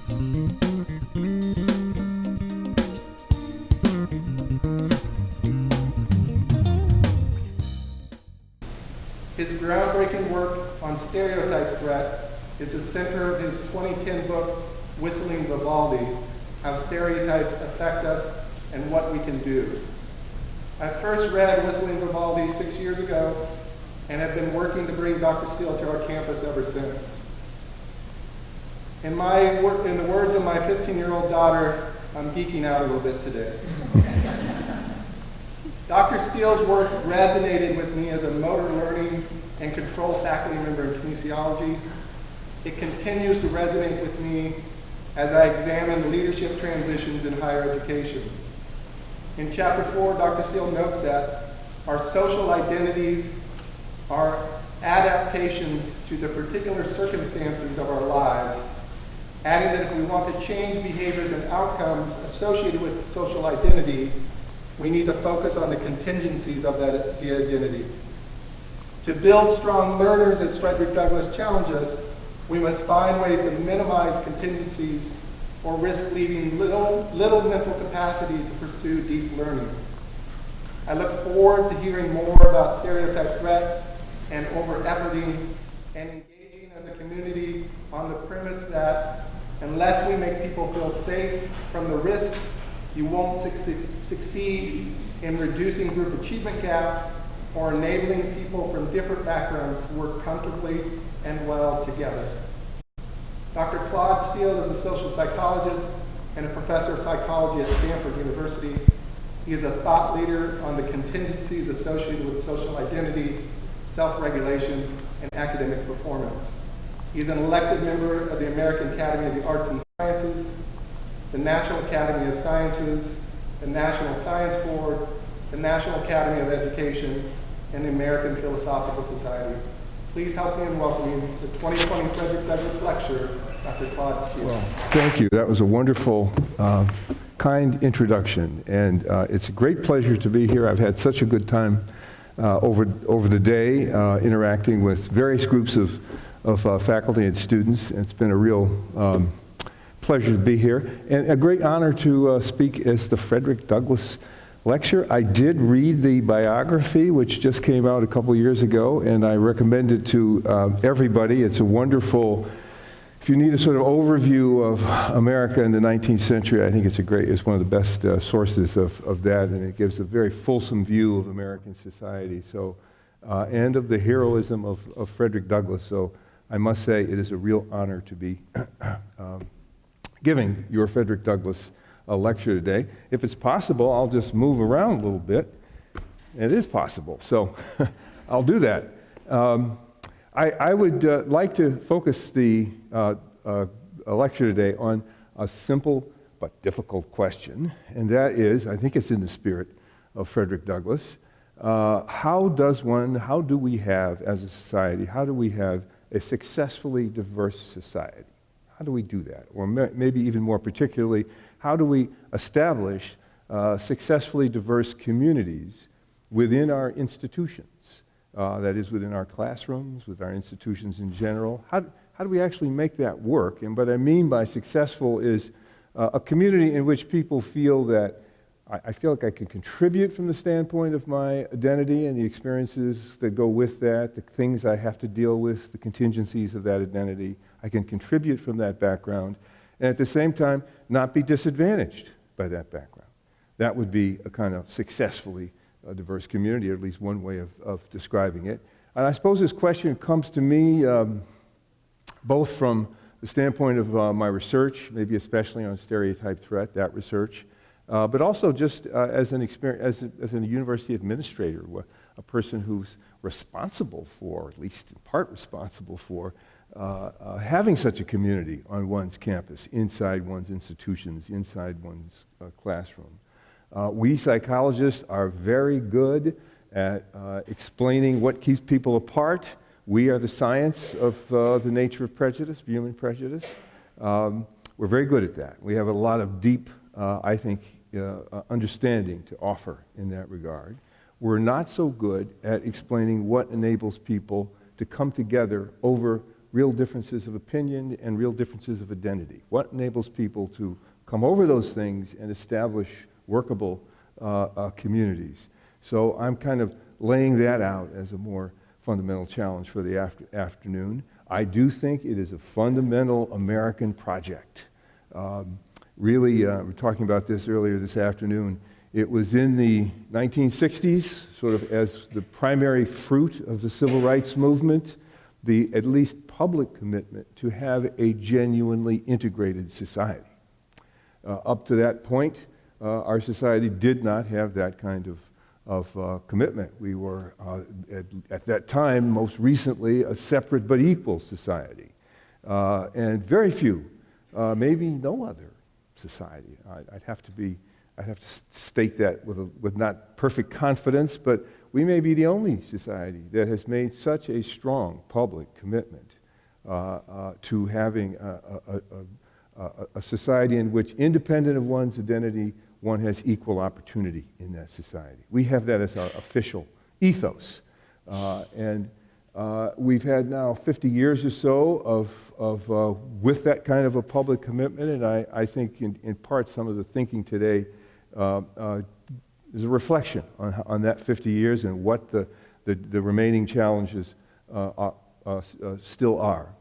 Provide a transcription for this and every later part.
His groundbreaking work on Stereotype Threat is the center of his 2010 book, Whistling Vivaldi, How Stereotypes Affect Us and What We Can Do. I first read Whistling Vivaldi 6 years ago and have been working to bring Dr. Steele to our campus ever since. In the words of my 15-year-old daughter, I'm geeking out a little bit today. Dr. Steele's work resonated with me as a motor learning and control faculty member in kinesiology. It continues to resonate with me as I examine leadership transitions in higher education. In Chapter 4, Dr. Steele notes that our social identities are adaptations to the particular circumstances of our lives, adding that if we want to change behaviors and outcomes associated with social identity, we need to focus on the contingencies of the identity. To build strong learners, as Frederick Douglass challenged us, we must find ways to minimize contingencies or risk leaving little mental capacity to pursue deep learning. I look forward to hearing more about Stereotype Threat and over-efforting and engaging as a community on the premise that unless we make people feel safe from the risk, you won't succeed in reducing group achievement gaps or enabling people from different backgrounds to work comfortably and well together. Dr. Claude Steele is a social psychologist and a professor of psychology at Stanford University. He is a thought leader on the contingencies associated with social identity, self-regulation, and academic performance. He is an elected member of the American Academy of the Arts and Sciences, the National Academy of Sciences, the National Science Board, the National Academy of Education, and the American Philosophical Society. Please help me in welcoming the 2020 Frederick Douglass Lecturer, Dr. Claude Steele. Well, thank you. That was a wonderful, kind introduction, and it's a great pleasure to be here. I've had such a good time over the day interacting with various groups of faculty and students. It's been a real pleasure to be here, and a great honor to speak as the Frederick Douglass Lecturer. I did read the biography, which just came out a couple years ago, and I recommend it to everybody. It's a wonderful, if you need a sort of overview of America in the 19th century, I think it's one of the best sources of that, and it gives a very fulsome view of American society, so, and of the heroism of Frederick Douglass. So I must say it is a real honor to be giving your Frederick Douglass a lecture today. If it's possible, I'll just move around a little bit. It is possible, so I'll do that. I would like to focus the lecture today on a simple but difficult question, and that is, I think it's in the spirit of Frederick Douglass, how do we have, as a society, how do we have a successfully diverse society? How do we do that? Or maybe even more particularly, how do we establish successfully diverse communities within our institutions? That is, within our classrooms, with our institutions in general. How do we actually make that work? And what I mean by successful is a community in which people feel that I feel like I can contribute from the standpoint of my identity and the experiences that go with that, the things I have to deal with, the contingencies of that identity. I can contribute from that background, and at the same time, not be disadvantaged by that background. That would be a kind of successfully diverse community, or at least one way of describing it. And I suppose this question comes to me both from the standpoint of my research, maybe especially on Stereotype Threat, that research, but also just as an experience, as a university administrator, a person who's responsible for, at least in part responsible for, having such a community on one's campus, inside one's institutions, inside one's classroom. We psychologists are very good at explaining what keeps people apart. We are the science of the nature of prejudice, human prejudice. We're very good at that. We have a lot of deep, I think, understanding to offer in that regard. We're not so good at explaining what enables people to come together over real differences of opinion and real differences of identity? What enables people to come over those things and establish workable communities? So I'm kind of laying that out as a more fundamental challenge for the afternoon. I do think it is a fundamental American project. Really, we were talking about this earlier this afternoon. It was in the 1960s, sort of as the primary fruit of the civil rights movement, the at least public commitment to have a genuinely integrated society. Up to that point, our society did not have that kind of commitment. We were, at that time, most recently, a separate but equal society. And very few, maybe no other society. I'd have to state that with not perfect confidence, but we may be the only society that has made such a strong public commitment to having a society in which, independent of one's identity, one has equal opportunity in that society. We have that as our official ethos. And we've had now 50 years or so with that kind of a public commitment, and I think in part some of the thinking today is a reflection on that 50 years and what the remaining challenges still are.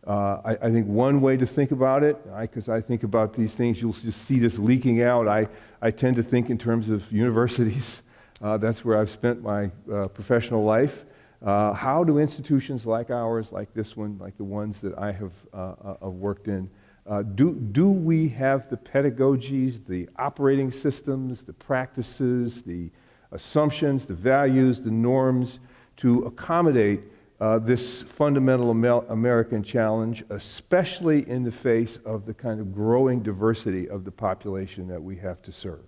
I think one way to think about it, because I think about these things, you'll just see this leaking out. I tend to think in terms of universities. That's where I've spent my professional life. How do institutions like ours, like this one, like the ones that I have worked in, do we have the pedagogies, the operating systems, the practices, the assumptions, the values, the norms to accommodate this fundamental American challenge, especially in the face of the kind of growing diversity of the population that we have to serve?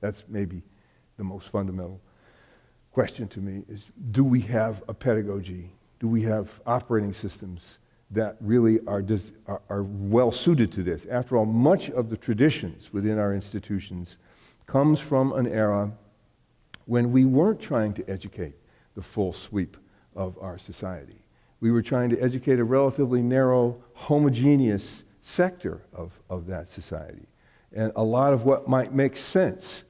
That's maybe the most fundamental question to me, is do we have a pedagogy? Do we have operating systems that really are well suited to this? After all, much of the traditions within our institutions comes from an era when we weren't trying to educate the full sweep of our society. We were trying to educate a relatively narrow, homogeneous sector of that society. And a lot of what might make sense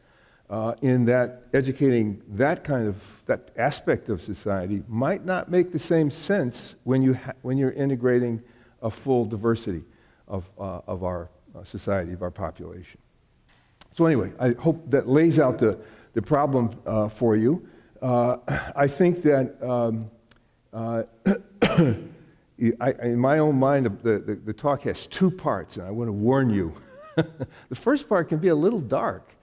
in that educating that aspect of society might not make the same sense when you're integrating a full diversity of our society, of our population. So anyway, I hope that lays out the problem for you. I think that in my own mind, the talk has two parts, and I want to warn you. The first part can be a little dark.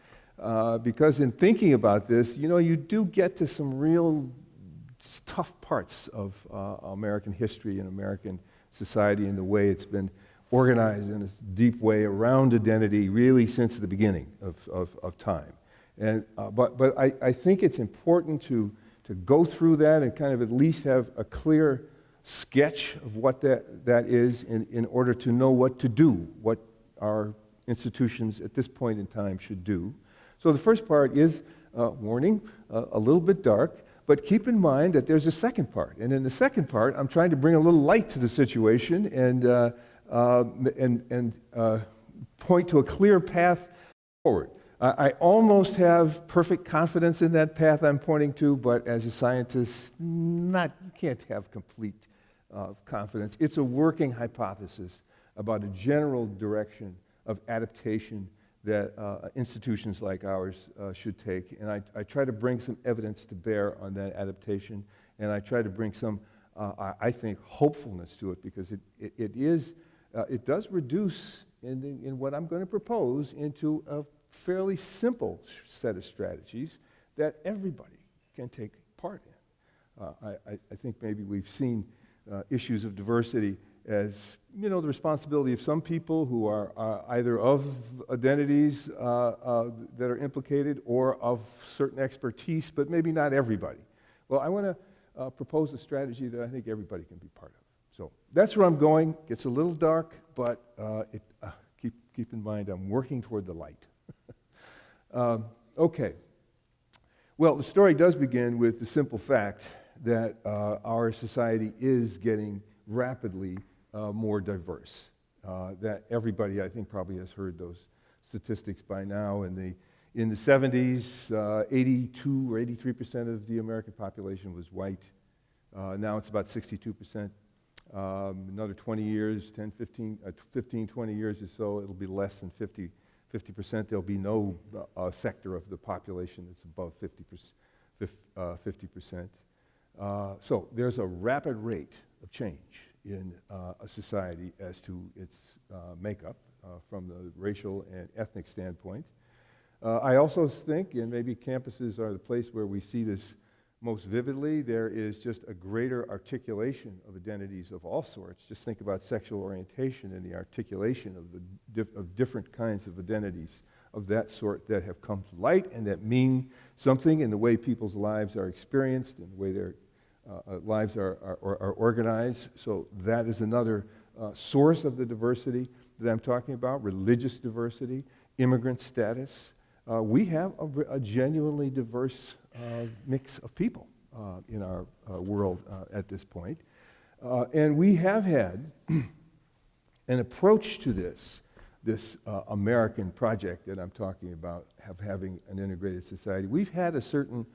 Because in thinking about this, you do get to some real tough parts of American history and American society and the way it's been organized in a deep way around identity really since the beginning of time. And but I think it's important to go through that and kind of at least have a clear sketch of what that is in order to know what to do, what our institutions at this point in time should do. So the first part is, warning, a little bit dark, but keep in mind that there's a second part. And in the second part, I'm trying to bring a little light to the situation and point to a clear path forward. I almost have perfect confidence in that path I'm pointing to, but as a scientist, you can't have complete confidence. It's a working hypothesis about a general direction of adaptation that institutions like ours should take. And I try to bring some evidence to bear on that adaptation, and I try to bring some, I think, hopefulness to it, because it does reduce, in what I'm going to propose, into a fairly simple set of strategies that everybody can take part in. I think maybe we've seen issues of diversity as, the responsibility of some people who are either of identities that are implicated or of certain expertise, but maybe not everybody. Well, I want to propose a strategy that I think everybody can be part of. So that's where I'm going. Gets a little dark, but keep in mind I'm working toward the light. Okay. Well, the story does begin with the simple fact that our society is getting rapidly more diverse. That everybody, I think, probably has heard those statistics by now. In the 70s, 82 or 83% of the American population was white. Now it's about 62%. Another 20 years, 15, 20 years or so, it'll be less than 50%. There'll be no sector of the population that's above 50%. So there's a rapid rate of change in a society as to its makeup from the racial and ethnic standpoint. I also think, and maybe campuses are the place where we see this most vividly, there is just a greater articulation of identities of all sorts. Just think about sexual orientation and the articulation of different kinds of identities of that sort that have come to light and that mean something in the way people's lives are experienced and the way their lives are organized. So that is another source of the diversity that I'm talking about, religious diversity, immigrant status. We have a genuinely diverse mix of people in our world at this point. And we have had an approach to this American project that I'm talking about, having an integrated society. We've had a certain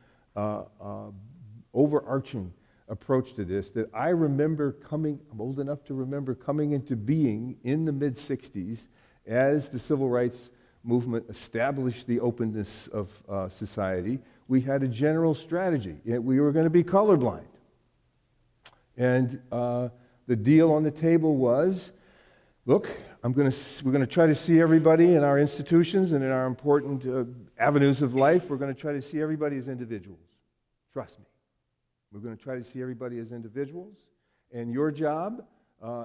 overarching approach to this that I remember I'm old enough to remember coming into being in the mid-'60s as the civil rights movement established the openness of society. We had a general strategy. We were going to be colorblind. And the deal on the table was, look, we're going to try to see everybody in our institutions and in our important avenues of life. We're going to try to see everybody as individuals. Trust me. We're going to try to see everybody as individuals. And your job,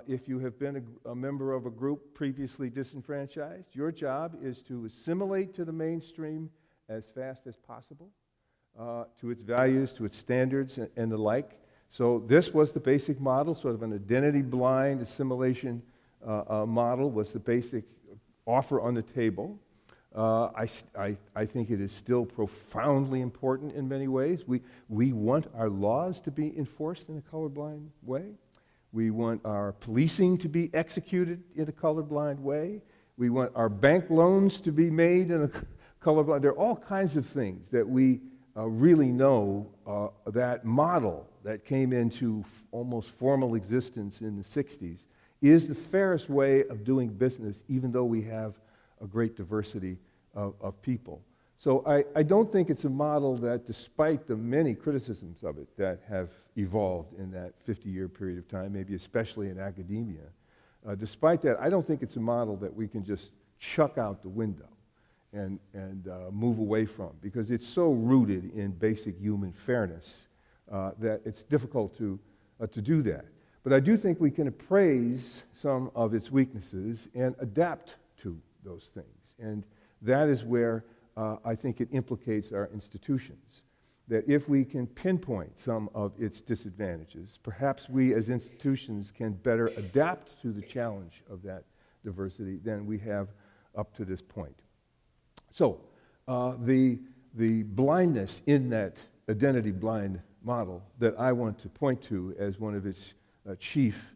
if you have been a member of a group previously disenfranchised, your job is to assimilate to the mainstream as fast as possible, to its values, to its standards, and the like. So this was the basic model, sort of an identity-blind assimilation model was the basic offer on the table. I think it is still profoundly important in many ways. We want our laws to be enforced in a colorblind way. We want our policing to be executed in a colorblind way. We want our bank loans to be made in a colorblind. There are all kinds of things that we really know that model that came into almost formal existence in the 60s is the fairest way of doing business, even though we have a great diversity of people. So I don't think it's a model that, despite the many criticisms of it that have evolved in that 50-year period of time, maybe especially in academia, despite that, I don't think it's a model that we can just chuck out the window and move away from, because it's so rooted in basic human fairness that it's difficult to do that. But I do think we can appraise some of its weaknesses and adapt to those things. And that is where I think it implicates our institutions. That if we can pinpoint some of its disadvantages, perhaps we as institutions can better adapt to the challenge of that diversity than we have up to this point. So the blindness in that identity blind model that I want to point to as one of its chief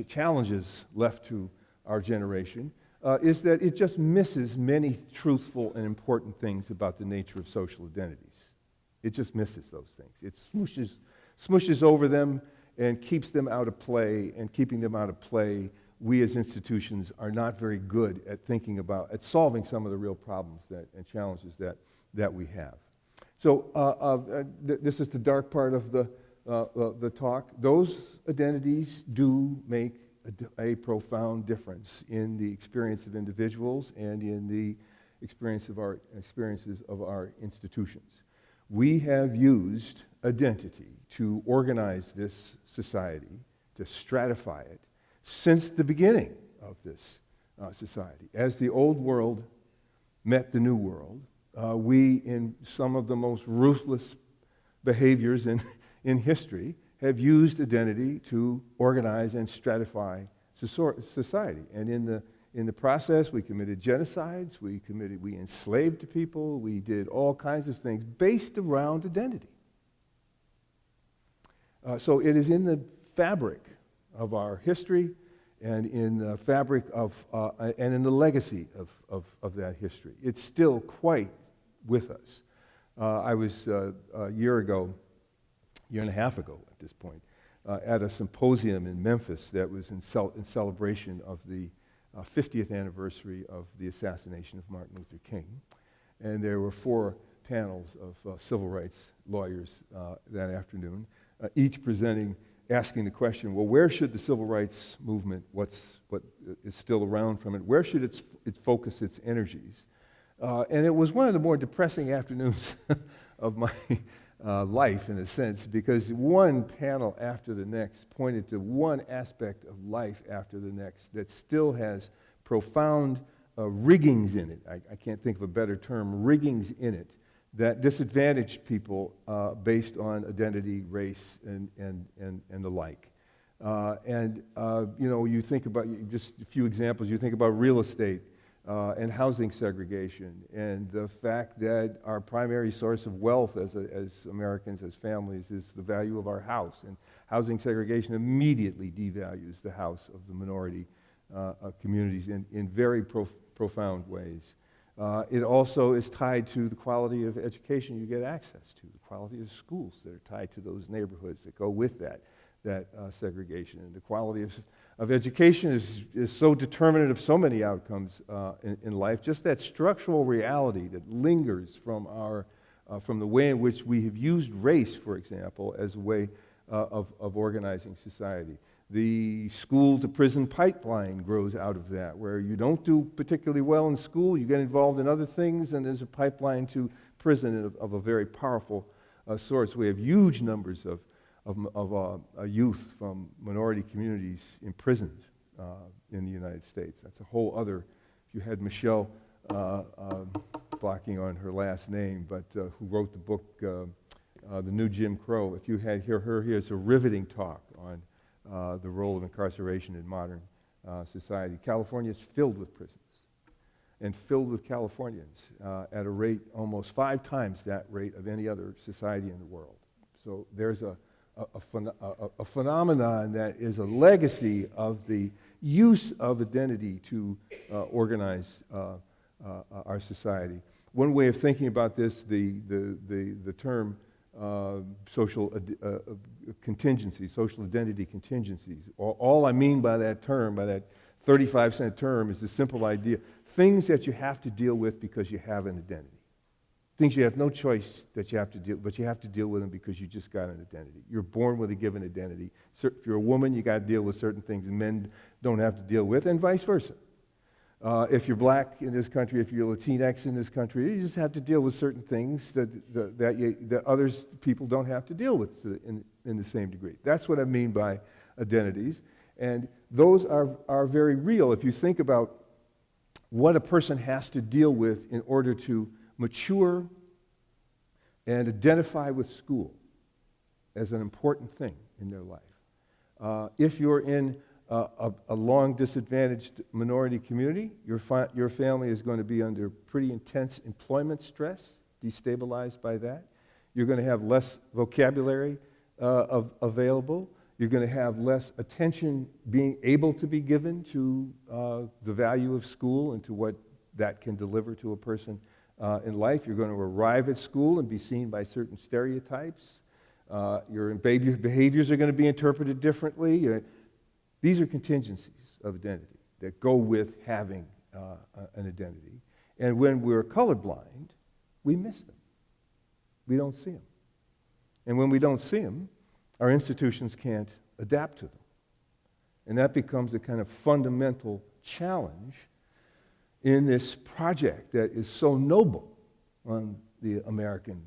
challenges left to our generation is that it just misses many truthful and important things about the nature of social identities. It just misses those things. It smooshes over them and keeps them out of play, and keeping them out of play, we as institutions are not very good at thinking about, at solving some of the real problems and challenges that we have. So this is the dark part of the talk. Those identities do make a profound difference in the experience of individuals and in the experiences of our institutions. We have used identity to organize this society, to stratify it, since the beginning of this society. As the old world met the new world, we, in some of the most ruthless behaviors in history, have used identity to organize and stratify society. And in the process, we committed genocides, we enslaved people, we did all kinds of things based around identity. So it is in the fabric of our history and in the fabric of, and in the legacy of that history. It's still quite with us. I was a year and a half ago at this point, at a symposium in Memphis that was in celebration of the 50th anniversary of the assassination of Martin Luther King. And there were 4 panels of civil rights lawyers that afternoon, each asking the question, well, where should the civil rights movement, what is still around from it, where should it focus its energies? And it was one of the more depressing afternoons of my life, in a sense, because one panel after the next pointed to one aspect of life after the next that still has profound riggings in it. I can't think of a better term, riggings in it, that disadvantage people based on identity, race, and the like. You think about, just a few examples, you think about real estate and housing segregation, and the fact that our primary source of wealth as Americans, as families, is the value of our house. And housing segregation immediately devalues the house of the minority communities in very profound ways. It also is tied to the quality of education you get access to, the quality of schools that are tied to those neighborhoods that go with that segregation. And the quality of education is so determinant of so many outcomes in life. Just that structural reality that lingers from the way in which we have used race, for example, as a way of organizing society. The school-to-prison pipeline grows out of that, where you don't do particularly well in school, you get involved in other things, and there's a pipeline to prison of a very powerful source. We have huge numbers of youth from minority communities imprisoned in the United States. That's a whole other, if you had Michelle blocking on her last name, but who wrote the book, The New Jim Crow, if you had her here, it's a riveting talk on the role of incarceration in modern society. California is filled with prisons and filled with Californians at a rate almost 5 times that rate of any other society in the world. So there's a phenomenon that is a legacy of the use of identity to organize our society. One way of thinking about this, the term social contingencies, social identity contingencies. All I mean by that term, by that 35-cent term, is the simple idea: things that you have to deal with because you have an identity. Things you have no choice that you have to deal, but you have to deal with them because you just got an identity. You're born with a given identity. If you're a woman, you got to deal with certain things men don't have to deal with, and vice versa. If you're black in this country, if you're Latinx in this country, you just have to deal with certain things that others people don't have to deal with in the same degree. That's what I mean by identities, and those are very real. If you think about what a person has to deal with in order to mature and identify with school as an important thing in their life. If you're in a long disadvantaged minority community, your family is going to be under pretty intense employment stress, destabilized by that. You're going to have less vocabulary available. You're going to have less attention being able to be given to the value of school and to what that can deliver to a person in life. You're going to arrive at school and be seen by certain stereotypes. Your behaviors are going to be interpreted differently. These are contingencies of identity that go with having an identity. And when we're colorblind, we miss them. We don't see them. And when we don't see them, our institutions can't adapt to them. And that becomes a kind of fundamental challenge in this project that is so noble on the American,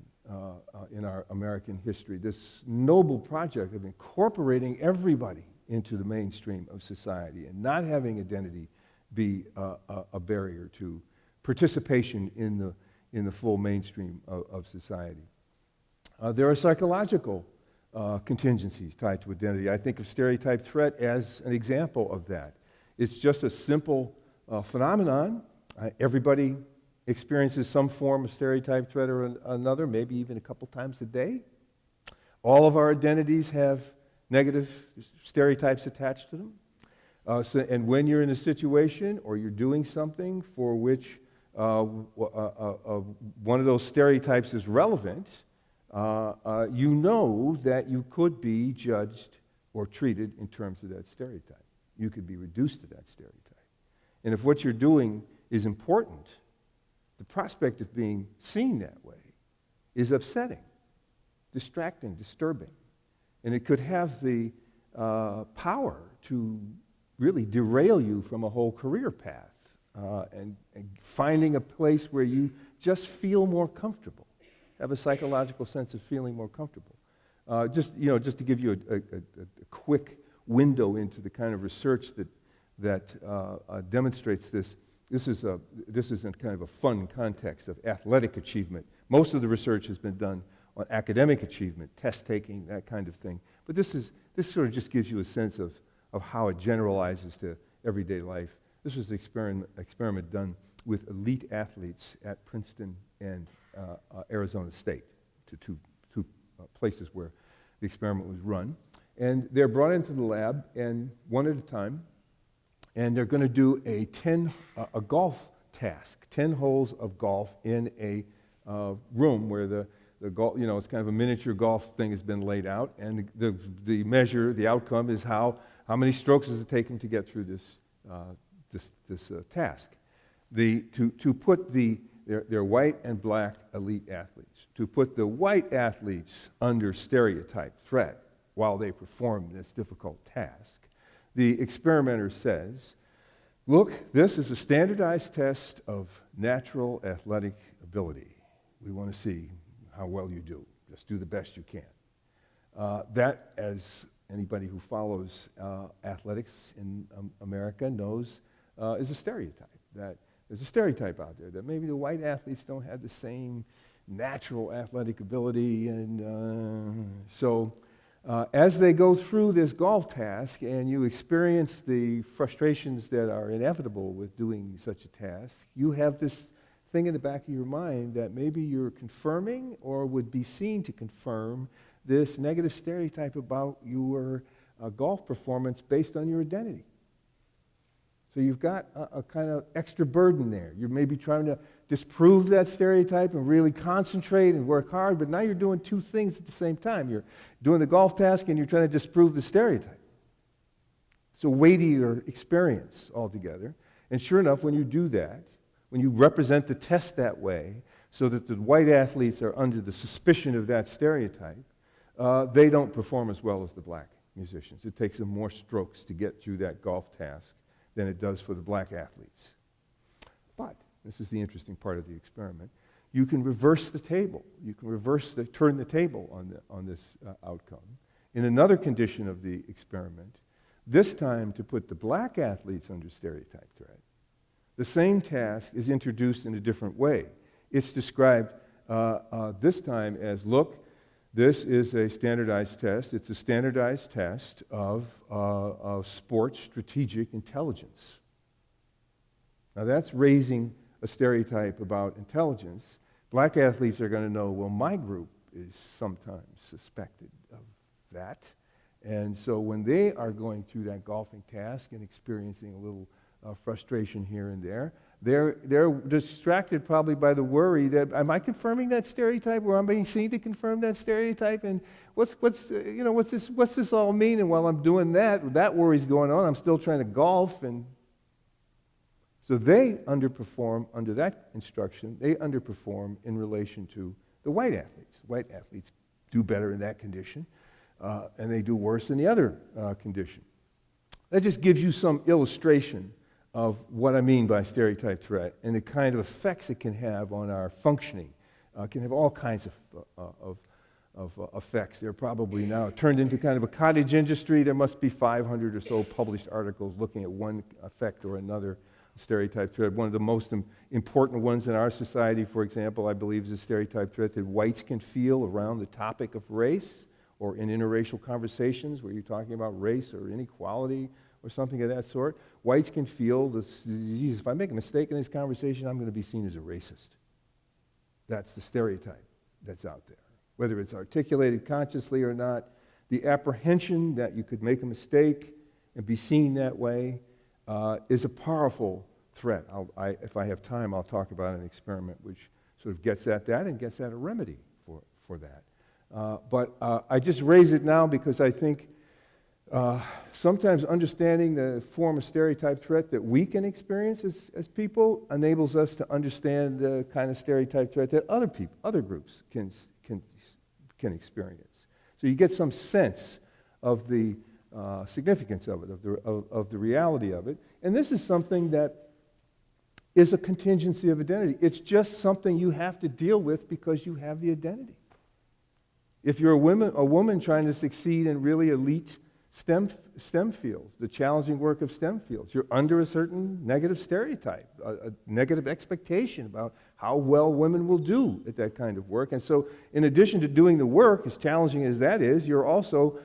in our American history, this noble project of incorporating everybody into the mainstream of society and not having identity be a barrier to participation in the full mainstream of society. There are psychological contingencies tied to identity. I think of Stereotype Threat as an example of that. It's just a simple phenomenon. Everybody experiences some form of stereotype threat or another, maybe even a couple times a day. All of our identities have negative stereotypes attached to them. And when you're in a situation or you're doing something for which one of those stereotypes is relevant, you know that you could be judged or treated in terms of that stereotype. You could be reduced to that stereotype. And if what you're doing is important, the prospect of being seen that way is upsetting, distracting, disturbing. And it could have the power to really derail you from a whole career path and finding a place where you just feel more comfortable, have a psychological sense of feeling more comfortable. Just to give you a quick window into the kind of research that demonstrates this. This is in kind of a fun context of athletic achievement. Most of the research has been done on academic achievement, test taking, that kind of thing. But this sort of just gives you a sense of how it generalizes to everyday life. This was an experiment done with elite athletes at Princeton and Arizona State, two places where the experiment was run. And they're brought into the lab, and one at a time, and they're going to do a golf task, 10 holes of golf in a room where the golf, it's kind of a miniature golf thing has been laid out, and the measure, the outcome is how many strokes does it take them to get through this task. To put their white and black elite athletes, to put the white athletes under stereotype threat while they perform this difficult task, the experimenter says, look, this is a standardized test of natural athletic ability. We want to see how well you do. Just do the best you can. That, as anybody who follows athletics in America knows, is a stereotype. That there's a stereotype out there that maybe the white athletes don't have the same natural athletic ability, and so as they go through this golf task and you experience the frustrations that are inevitable with doing such a task, you have this thing in the back of your mind that maybe you're confirming or would be seen to confirm this negative stereotype about your golf performance based on your identity. So you've got a kind of extra burden there. You're maybe trying to disprove that stereotype and really concentrate and work hard, but now you're doing two things at the same time. You're doing the golf task and you're trying to disprove the stereotype. It's a weightier experience altogether. And sure enough, when you do that, when you represent the test that way, so that the white athletes are under the suspicion of that stereotype, they don't perform as well as the black musicians. It takes them more strokes to get through that golf task than it does for the black athletes. But, this is the interesting part of the experiment, you can reverse the table. You can turn the table on this outcome. In another condition of the experiment, this time to put the black athletes under stereotype threat, the same task is introduced in a different way. It's described this time as, look, this is a standardized test. It's a standardized test of sports strategic intelligence. Now that's raising a stereotype about intelligence. Black athletes are going to know, well, my group is sometimes suspected of that. And so when they are going through that golfing task and experiencing a little frustration here and there, they're distracted probably by the worry that, am I confirming that stereotype, or am I being seen to confirm that stereotype? And what's this all mean? And while I'm doing that worry's going on. I'm still trying to golf, and so they underperform under that instruction. They underperform in relation to the white athletes. White athletes do better in that condition, and they do worse in the other condition. That just gives you some illustration of what I mean by stereotype threat and the kind of effects it can have on our functioning. It can have all kinds of effects. They're probably now turned into kind of a cottage industry. There must be 500 or so published articles looking at one effect or another stereotype threat. One of the most important ones in our society, for example, I believe is a stereotype threat that whites can feel around the topic of race or in interracial conversations where you're talking about race or inequality or something of that sort. Whites can feel this disease. If I make a mistake in this conversation, I'm going to be seen as a racist. That's the stereotype that's out there. Whether it's articulated consciously or not, The apprehension that you could make a mistake and be seen that way is a powerful threat. If I have time, I'll talk about an experiment which sort of gets at that and gets at a remedy for that. But I just raise it now because I think sometimes understanding the form of stereotype threat that we can experience as people enables us to understand the kind of stereotype threat that other groups can experience. So you get some sense of the significance of it, of the reality of it. And this is something that is a contingency of identity. It's just something you have to deal with because you have the identity. If you're a woman trying to succeed in really elite STEM fields, the challenging work of STEM fields, you're under a certain negative stereotype, a negative expectation about how well women will do at that kind of work. And so in addition to doing the work, as challenging as that is, you're also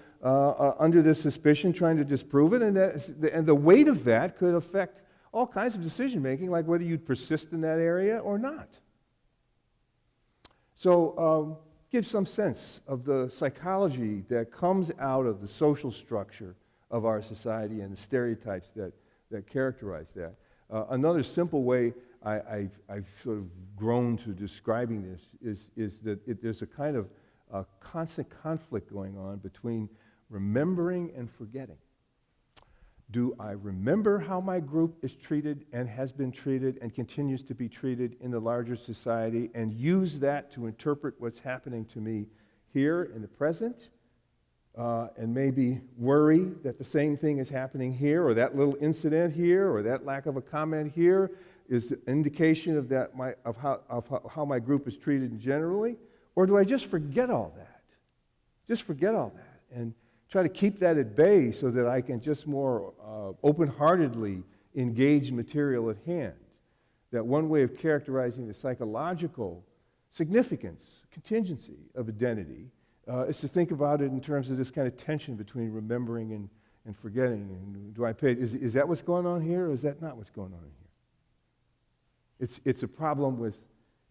under this suspicion trying to disprove it, and the weight of that could affect all kinds of decision making, like whether you'd persist in that area or not. So give some sense of the psychology that comes out of the social structure of our society and the stereotypes that characterize that. Another simple way I've sort of grown to describing this is that there's a kind of constant conflict going on between remembering and forgetting. Do I remember how my group is treated and has been treated and continues to be treated in the larger society and use that to interpret what's happening to me here in the present and maybe worry that the same thing is happening here, or that little incident here, or that lack of a comment here is an indication of how my group is treated generally? Or do I just forget all that? Just forget all that and try to keep that at bay so that I can just more open-heartedly engage material at hand. That one way of characterizing the psychological significance, contingency of identity is to think about it in terms of this kind of tension between remembering and forgetting. And do I pay? Is that what's going on here, or is that not what's going on here? It's a problem with.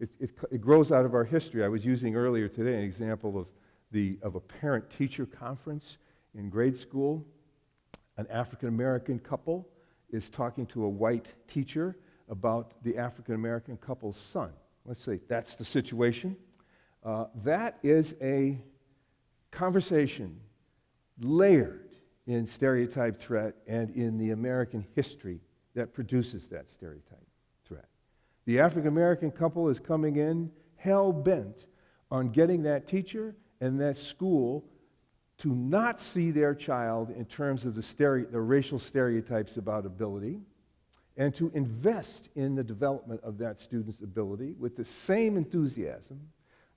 It grows out of our history. I was using earlier today an example of a parent-teacher conference in grade school. An African-American couple is talking to a white teacher about the African-American couple's son. Let's say that's the situation. That is a conversation layered in stereotype threat and in the American history that produces that stereotype threat. The African-American couple is coming in hell-bent on getting that teacher and that school to not see their child in terms of the racial stereotypes about ability, and to invest in the development of that student's ability with the same enthusiasm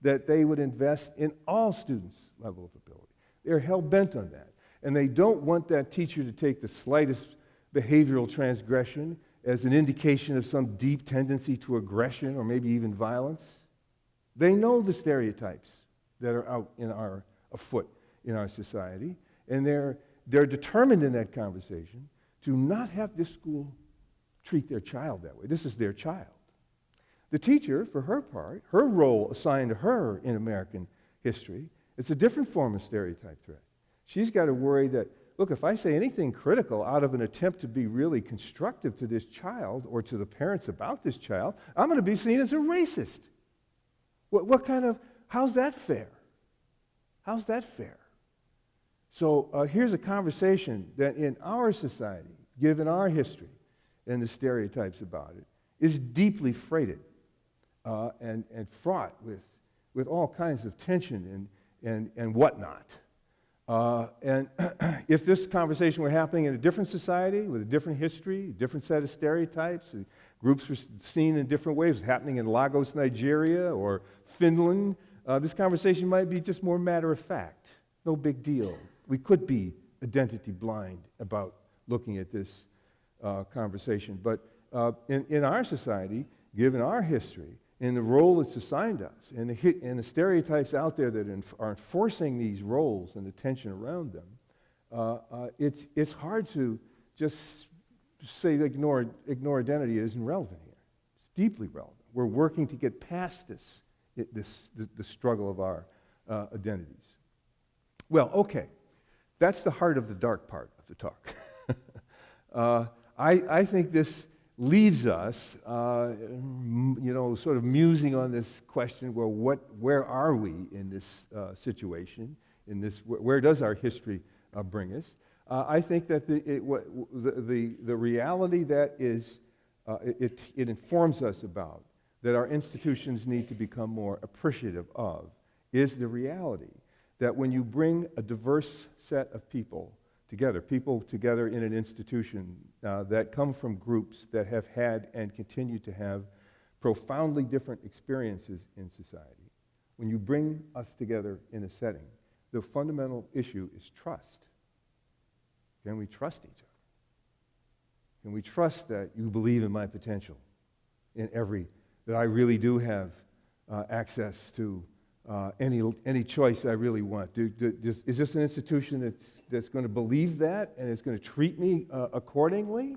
that they would invest in all students' level of ability. They're hell-bent on that. And they don't want that teacher to take the slightest behavioral transgression as an indication of some deep tendency to aggression or maybe even violence. They know the stereotypes that are out afoot in our society, and they're determined in that conversation to not have this school treat their child that way. This is their child. The teacher, for her part, her role assigned to her in American history, it's a different form of stereotype threat. She's got to worry that, look, if I say anything critical out of an attempt to be really constructive to this child or to the parents about this child, I'm going to be seen as a racist. How's that fair? How's that fair? So here's a conversation that in our society, given our history and the stereotypes about it, is deeply freighted and fraught with all kinds of tension and whatnot. And if this conversation were happening in a different society with a different history, a different set of stereotypes, groups were seen in different ways, happening in Lagos, Nigeria, or Finland, this conversation might be just more matter of fact. No big deal. We could be identity blind about looking at this conversation. But in our society, given our history, and the role that's assigned us, and the stereotypes out there that are enforcing these roles and the tension around them, it's hard to just say ignore identity. It isn't relevant here. It's deeply relevant. We're working to get past the struggle of our identities. Well, okay. That's the heart of the dark part of the talk. I think this leaves us, sort of musing on this question, well, where are we in this situation? Where does our history bring us? I think that the reality that it informs us about, that our institutions need to become more appreciative of, is the reality that when you bring a diverse set of people together in an institution that come from groups that have had and continue to have profoundly different experiences in society, when you bring us together in a setting, the fundamental issue is trust. Can we trust each other? Can we trust that you believe in my potential, that I really do have access to any choice I really want? Is this an institution that's going to believe that and is going to treat me accordingly?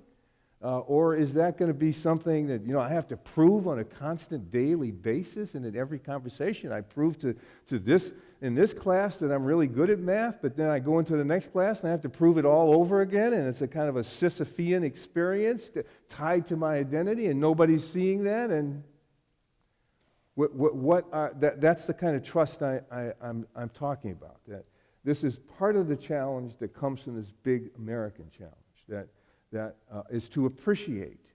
Or is that going to be something that I have to prove on a constant daily basis, and in every conversation I prove to this in this class that I'm really good at math, but then I go into the next class and I have to prove it all over again, and it's a kind of a Sisyphean experience tied to my identity, and nobody's seeing that. And that's the kind of trust I'm talking about. That this is part of the challenge that comes from this big American challenge, that is to appreciate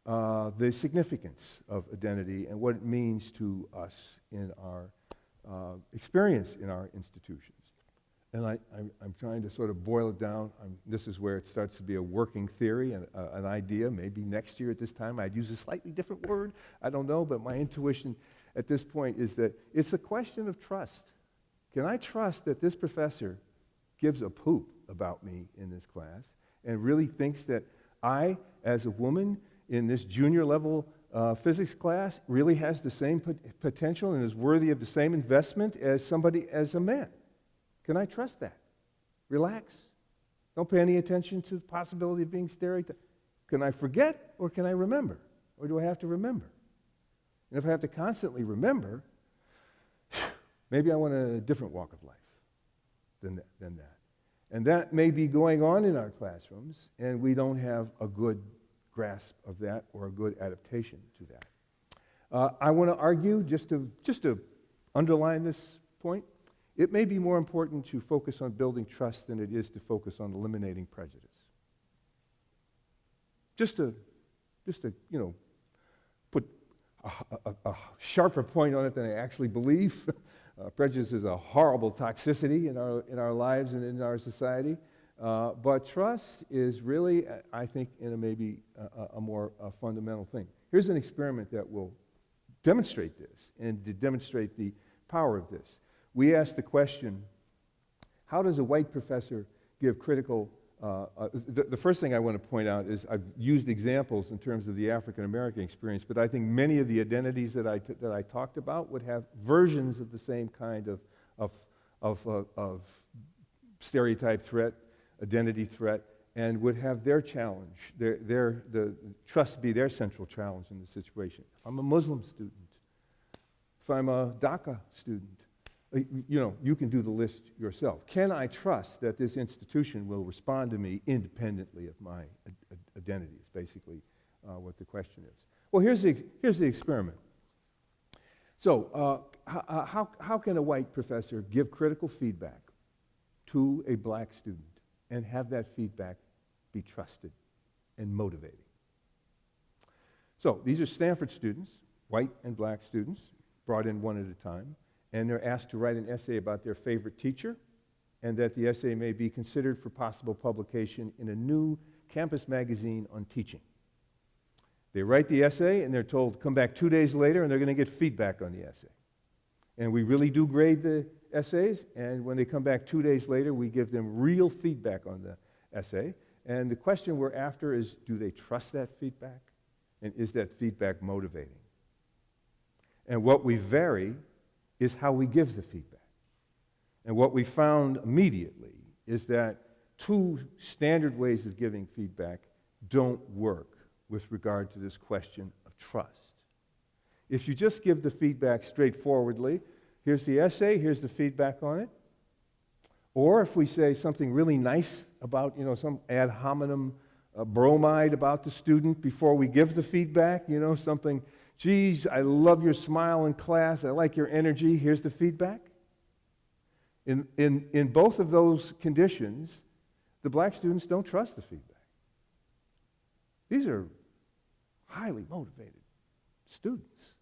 the significance of identity and what it means to us in our experience in our institutions. And I'm trying to sort of boil it down. This is where it starts to be a working theory and an idea. Maybe next year at this time I'd use a slightly different word. I don't know, but my intuition at this point is that it's a question of trust. Can I trust that this professor gives a poop about me in this class and really thinks that I, as a woman in this junior level physics class, really has the same potential and is worthy of the same investment as somebody as a man? Can I trust that? Relax. Don't pay any attention to the possibility of being stereotyped. Can I forget or can I remember? Or do I have to remember? And if I have to constantly remember, maybe I want a different walk of life than that. And that may be going on in our classrooms, and we don't have a good grasp of that or a good adaptation to that. I want to argue, just to underline this point, it may be more important to focus on building trust than it is to focus on eliminating prejudice. Just to put a sharper point on it than I actually believe. Prejudice is a horrible toxicity in our lives and in our society. But trust is really, I think, maybe a more fundamental thing. Here's an experiment that will demonstrate this and to demonstrate the power of this. We asked the question, how does a white professor give critical... the first thing I want to point out is I've used examples in terms of the African American experience, but I think many of the identities that I talked about would have versions of the same kind of stereotype threat, identity threat, and would have their challenge, the trust be their central challenge in the situation. If I'm a Muslim student, if I'm a DACA student, you can do the list yourself. Can I trust that this institution will respond to me independently of my identity? Is basically what the question is. Well, here's the experiment. So, how can a white professor give critical feedback to a black student and have that feedback be trusted and motivating? So, these are Stanford students, white and black students, brought in one at a time. And they're asked to write an essay about their favorite teacher, and that the essay may be considered for possible publication in a new campus magazine on teaching. They write the essay, and they're told to come back 2 days later, and they're going to get feedback on the essay. And we really do grade the essays, and when they come back 2 days later, we give them real feedback on the essay. And the question we're after is, do they trust that feedback? And is that feedback motivating? And what we vary is how we give the feedback. And what we found immediately is that two standard ways of giving feedback don't work with regard to this question of trust. If you just give the feedback straightforwardly, here's the essay, here's the feedback on it, Or if we say something really nice about, some ad hominem bromide about the student before we give the feedback, something, geez, I love your smile in class, I like your energy, here's the feedback. In both of those conditions, the black students don't trust the feedback. These are highly motivated students.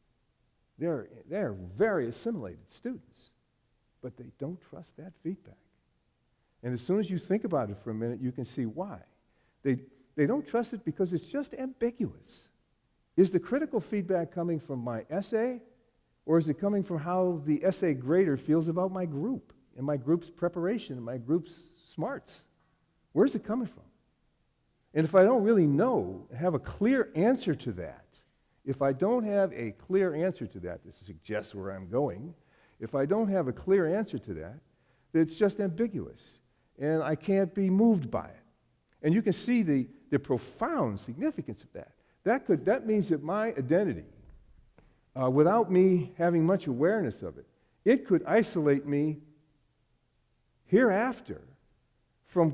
They're very assimilated students, but they don't trust that feedback. And as soon as you think about it for a minute, you can see why. They don't trust it because it's just ambiguous. Is the critical feedback coming from my essay, or is it coming from how the essay grader feels about my group, and my group's preparation, and my group's smarts? Where's it coming from? And if I don't really know, have a clear answer to that, if I don't have a clear answer to that, this suggests where I'm going, if I don't have a clear answer to that, it's just ambiguous, and I can't be moved by it. And you can see the profound significance of that. That means that my identity, without me having much awareness of it, it could isolate me hereafter from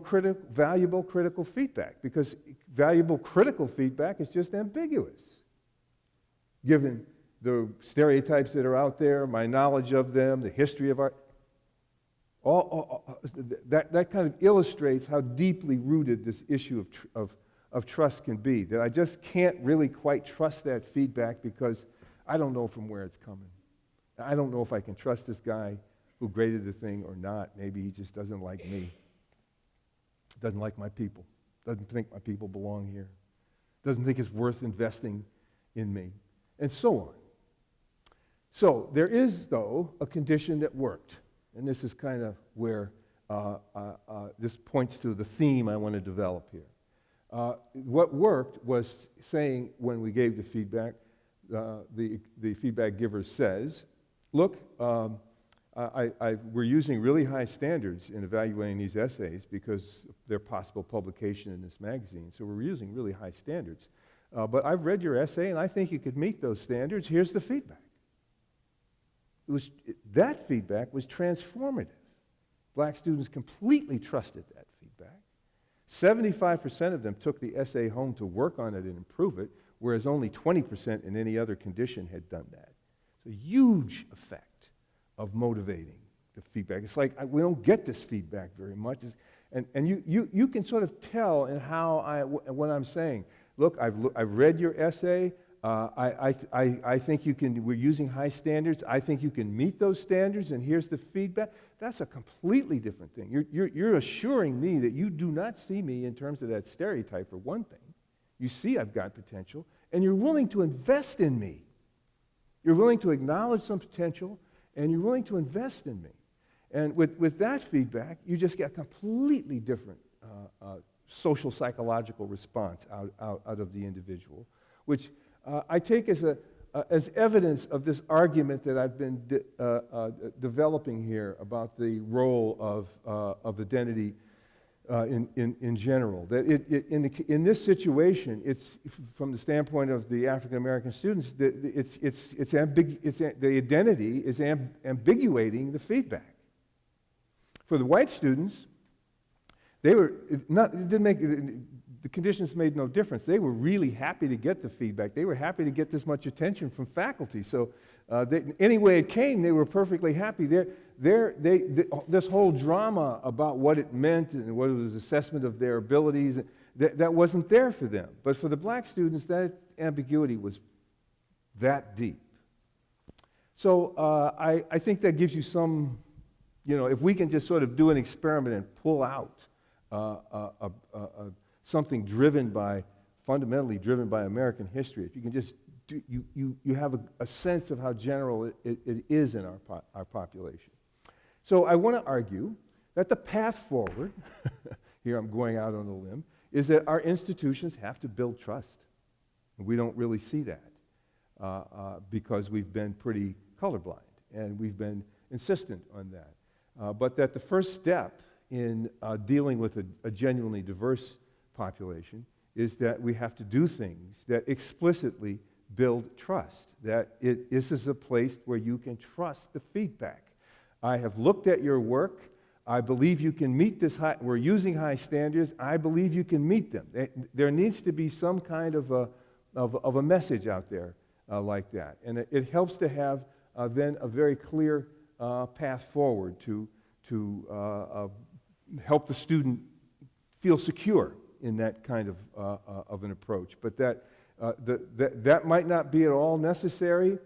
valuable critical feedback, because valuable critical feedback is just ambiguous, given the stereotypes that are out there, my knowledge of them, the history of art. That kind of illustrates how deeply rooted this issue of trust can be, that I just can't really quite trust that feedback because I don't know from where it's coming. I don't know if I can trust this guy who graded the thing or not. Maybe he just doesn't like me, doesn't like my people, doesn't think my people belong here, doesn't think it's worth investing in me, and so on. So there is, though, a condition that worked. And this is kind of where this points to the theme I want to develop here. What worked was saying, when we gave the feedback, the feedback giver says, look, we're using really high standards in evaluating these essays because of their possible publication in this magazine. So we're using really high standards. But I've read your essay, and I think you could meet those standards. Here's the feedback. That feedback was transformative. Black students completely trusted that feedback. 75% of them took the essay home to work on it and improve it, whereas only 20% in any other condition had done that. It's a huge effect of motivating the feedback. It's like we don't get this feedback very much. And you can sort of tell in when I'm saying, look, I've read your essay. I think you can, we're using high standards. I think you can meet those standards, and here's the feedback. That's a completely different thing. You're assuring me that you do not see me in terms of that stereotype, for one thing. You see I've got potential, and you're willing to invest in me. You're willing to acknowledge some potential, and you're willing to invest in me. And with that feedback, you just get a completely different social psychological response out of the individual, which I take as evidence of this argument that I've been developing here about the role of identity in general. That in this situation, it's from the standpoint of the African American students, the identity is ambiguating the feedback. For the white students, the conditions made no difference. They were really happy to get the feedback. They were happy to get this much attention from faculty. So any way it came, they were perfectly happy. This whole drama about what it meant and what it was assessment of their abilities, that wasn't there for them. But for the black students, that ambiguity was that deep. So I think that gives you some, if we can just sort of do an experiment and pull out something fundamentally driven by American history, if you can just you have a sense of how general it is in our population. So I want to argue that the path forward, here I'm going out on a limb, is that our institutions have to build trust. And we don't really see that because we've been pretty colorblind, and we've been insistent on that. But that the first step in dealing with a genuinely diverse population is that we have to do things that explicitly build trust, that this is a place where you can trust the feedback. I have looked at your work. I believe you can meet this high, we're using high standards, I believe you can meet them. There needs to be some kind of a message out there like that. And it helps to have then a very clear path forward to help the student feel secure in that kind of an approach. But that might not be at all necessary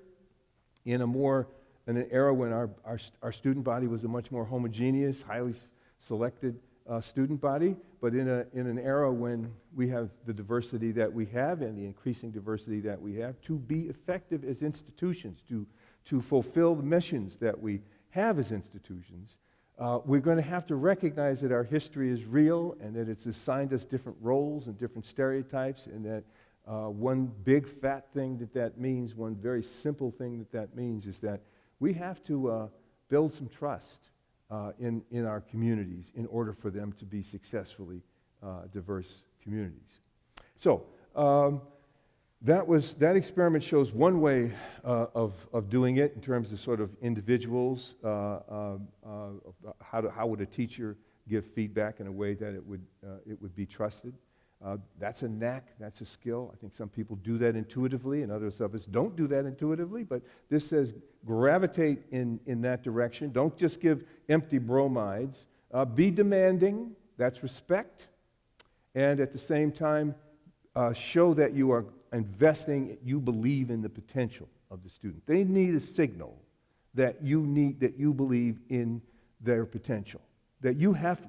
in an era when our student body was a much more homogeneous, highly selected student body, but in an era when we have the diversity that we have and the increasing diversity that we have, to be effective as institutions, to fulfill the missions that we have as institutions, we're going to have to recognize that our history is real and that it's assigned us different roles and different stereotypes, and that one big fat thing that means, one very simple thing that means, is that we have to build some trust in our communities in order for them to be successfully diverse communities. So that experiment shows one way of doing it in terms of sort of individuals. How would a teacher give feedback in a way that it would be trusted? That's a knack, that's a skill. I think some people do that intuitively, and others of us don't do that intuitively, but this says gravitate in that direction. Don't just give empty bromides. Be demanding, that's respect, and at the same time, show that you are investing, you believe in the potential of the student. They need a signal that you believe in their potential. That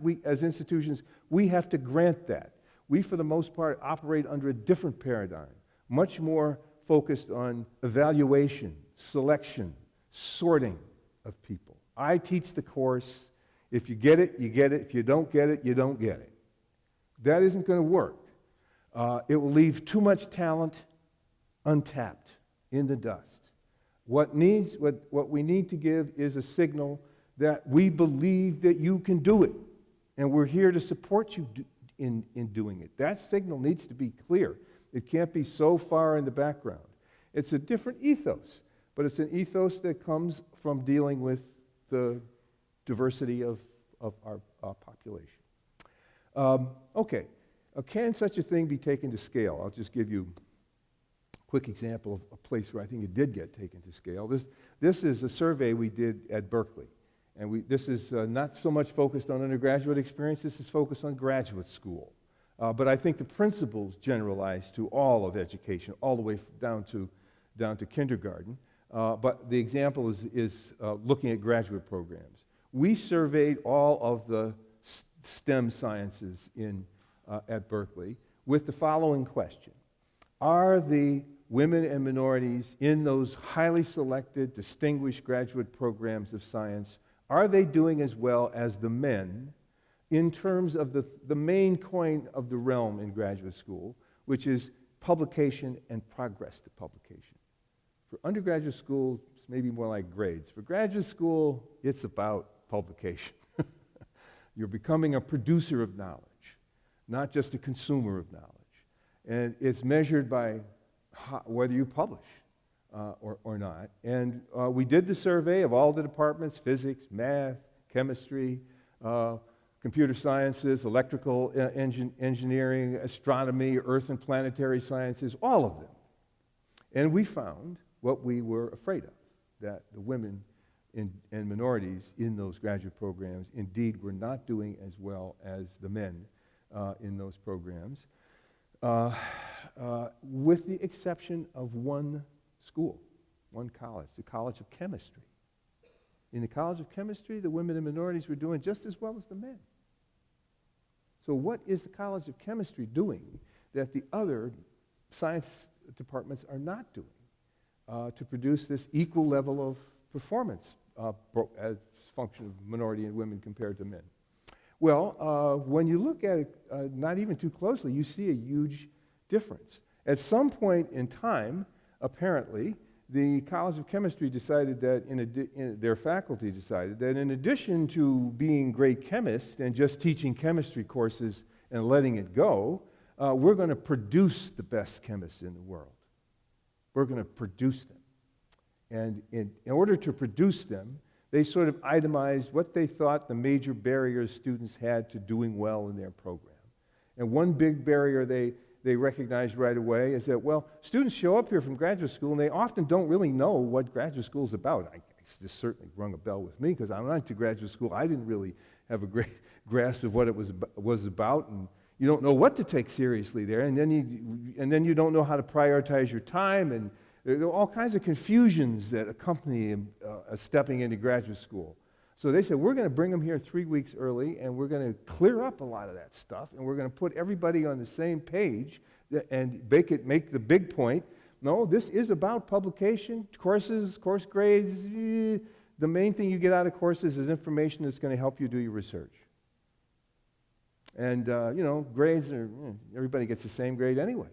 we as institutions, we have to grant that. We, for the most part, operate under a different paradigm, much more focused on evaluation, selection, sorting of people. I teach the course. If you get it, you get it. If you don't get it, you don't get it. That isn't going to work. It will leave too much talent untapped in the dust. What we need to give is a signal that we believe that you can do it, and we're here to support you in doing it. That signal needs to be clear. It can't be so far in the background. It's a different ethos, but it's an ethos that comes from dealing with the diversity of our population. Okay. Can such a thing be taken to scale? I'll just give you a quick example of a place where I think it did get taken to scale. This is a survey we did at Berkeley. And this is not so much focused on undergraduate experience, this is focused on graduate school. But I think the principles generalize to all of education, all the way down to kindergarten. But the example is looking at graduate programs. We surveyed all of the STEM sciences at Berkeley with the following question. Are the women and minorities in those highly selected, distinguished graduate programs of science, are they doing as well as the men in terms of the main coin of the realm in graduate school, which is publication and progress to publication? For undergraduate school, it's maybe more like grades. For graduate school, it's about publication. You're becoming a producer of knowledge, not just a consumer of knowledge. And it's measured by whether you publish or not. And we did the survey of all the departments: physics, math, chemistry, computer sciences, electrical engineering, astronomy, earth and planetary sciences, all of them. And we found what we were afraid of, that the women and minorities in those graduate programs indeed were not doing as well as the men in those programs, with the exception of one school, one college, the College of Chemistry. In the College of Chemistry, the women and minorities were doing just as well as the men. So what is the College of Chemistry doing that the other science departments are not doing to produce this equal level of performance as function of minority and women compared to men? Well, when you look at it not even too closely, you see a huge difference. At some point in time, apparently, the College of Chemistry decided that, their faculty decided that in addition to being great chemists and just teaching chemistry courses and letting it go, we're going to produce the best chemists in the world. We're going to produce them. And in order to produce them, They sort of itemized what they thought the major barriers students had to doing well in their program. And one big barrier they recognized right away is that, well, students show up here from graduate school and they often don't really know what graduate school is about. This certainly rung a bell with me because I went to graduate school. I didn't really have a great grasp of what it was about, and you don't know what to take seriously there, and then you don't know how to prioritize your time, and there are all kinds of confusions that accompany stepping into graduate school. So they said, we're going to bring them here 3 weeks early, and we're going to clear up a lot of that stuff, and we're going to put everybody on the same page and make the big point. No, this is about publication, courses, course grades. The main thing you get out of courses is information that's going to help you do your research. And, grades everybody gets the same grade anyway.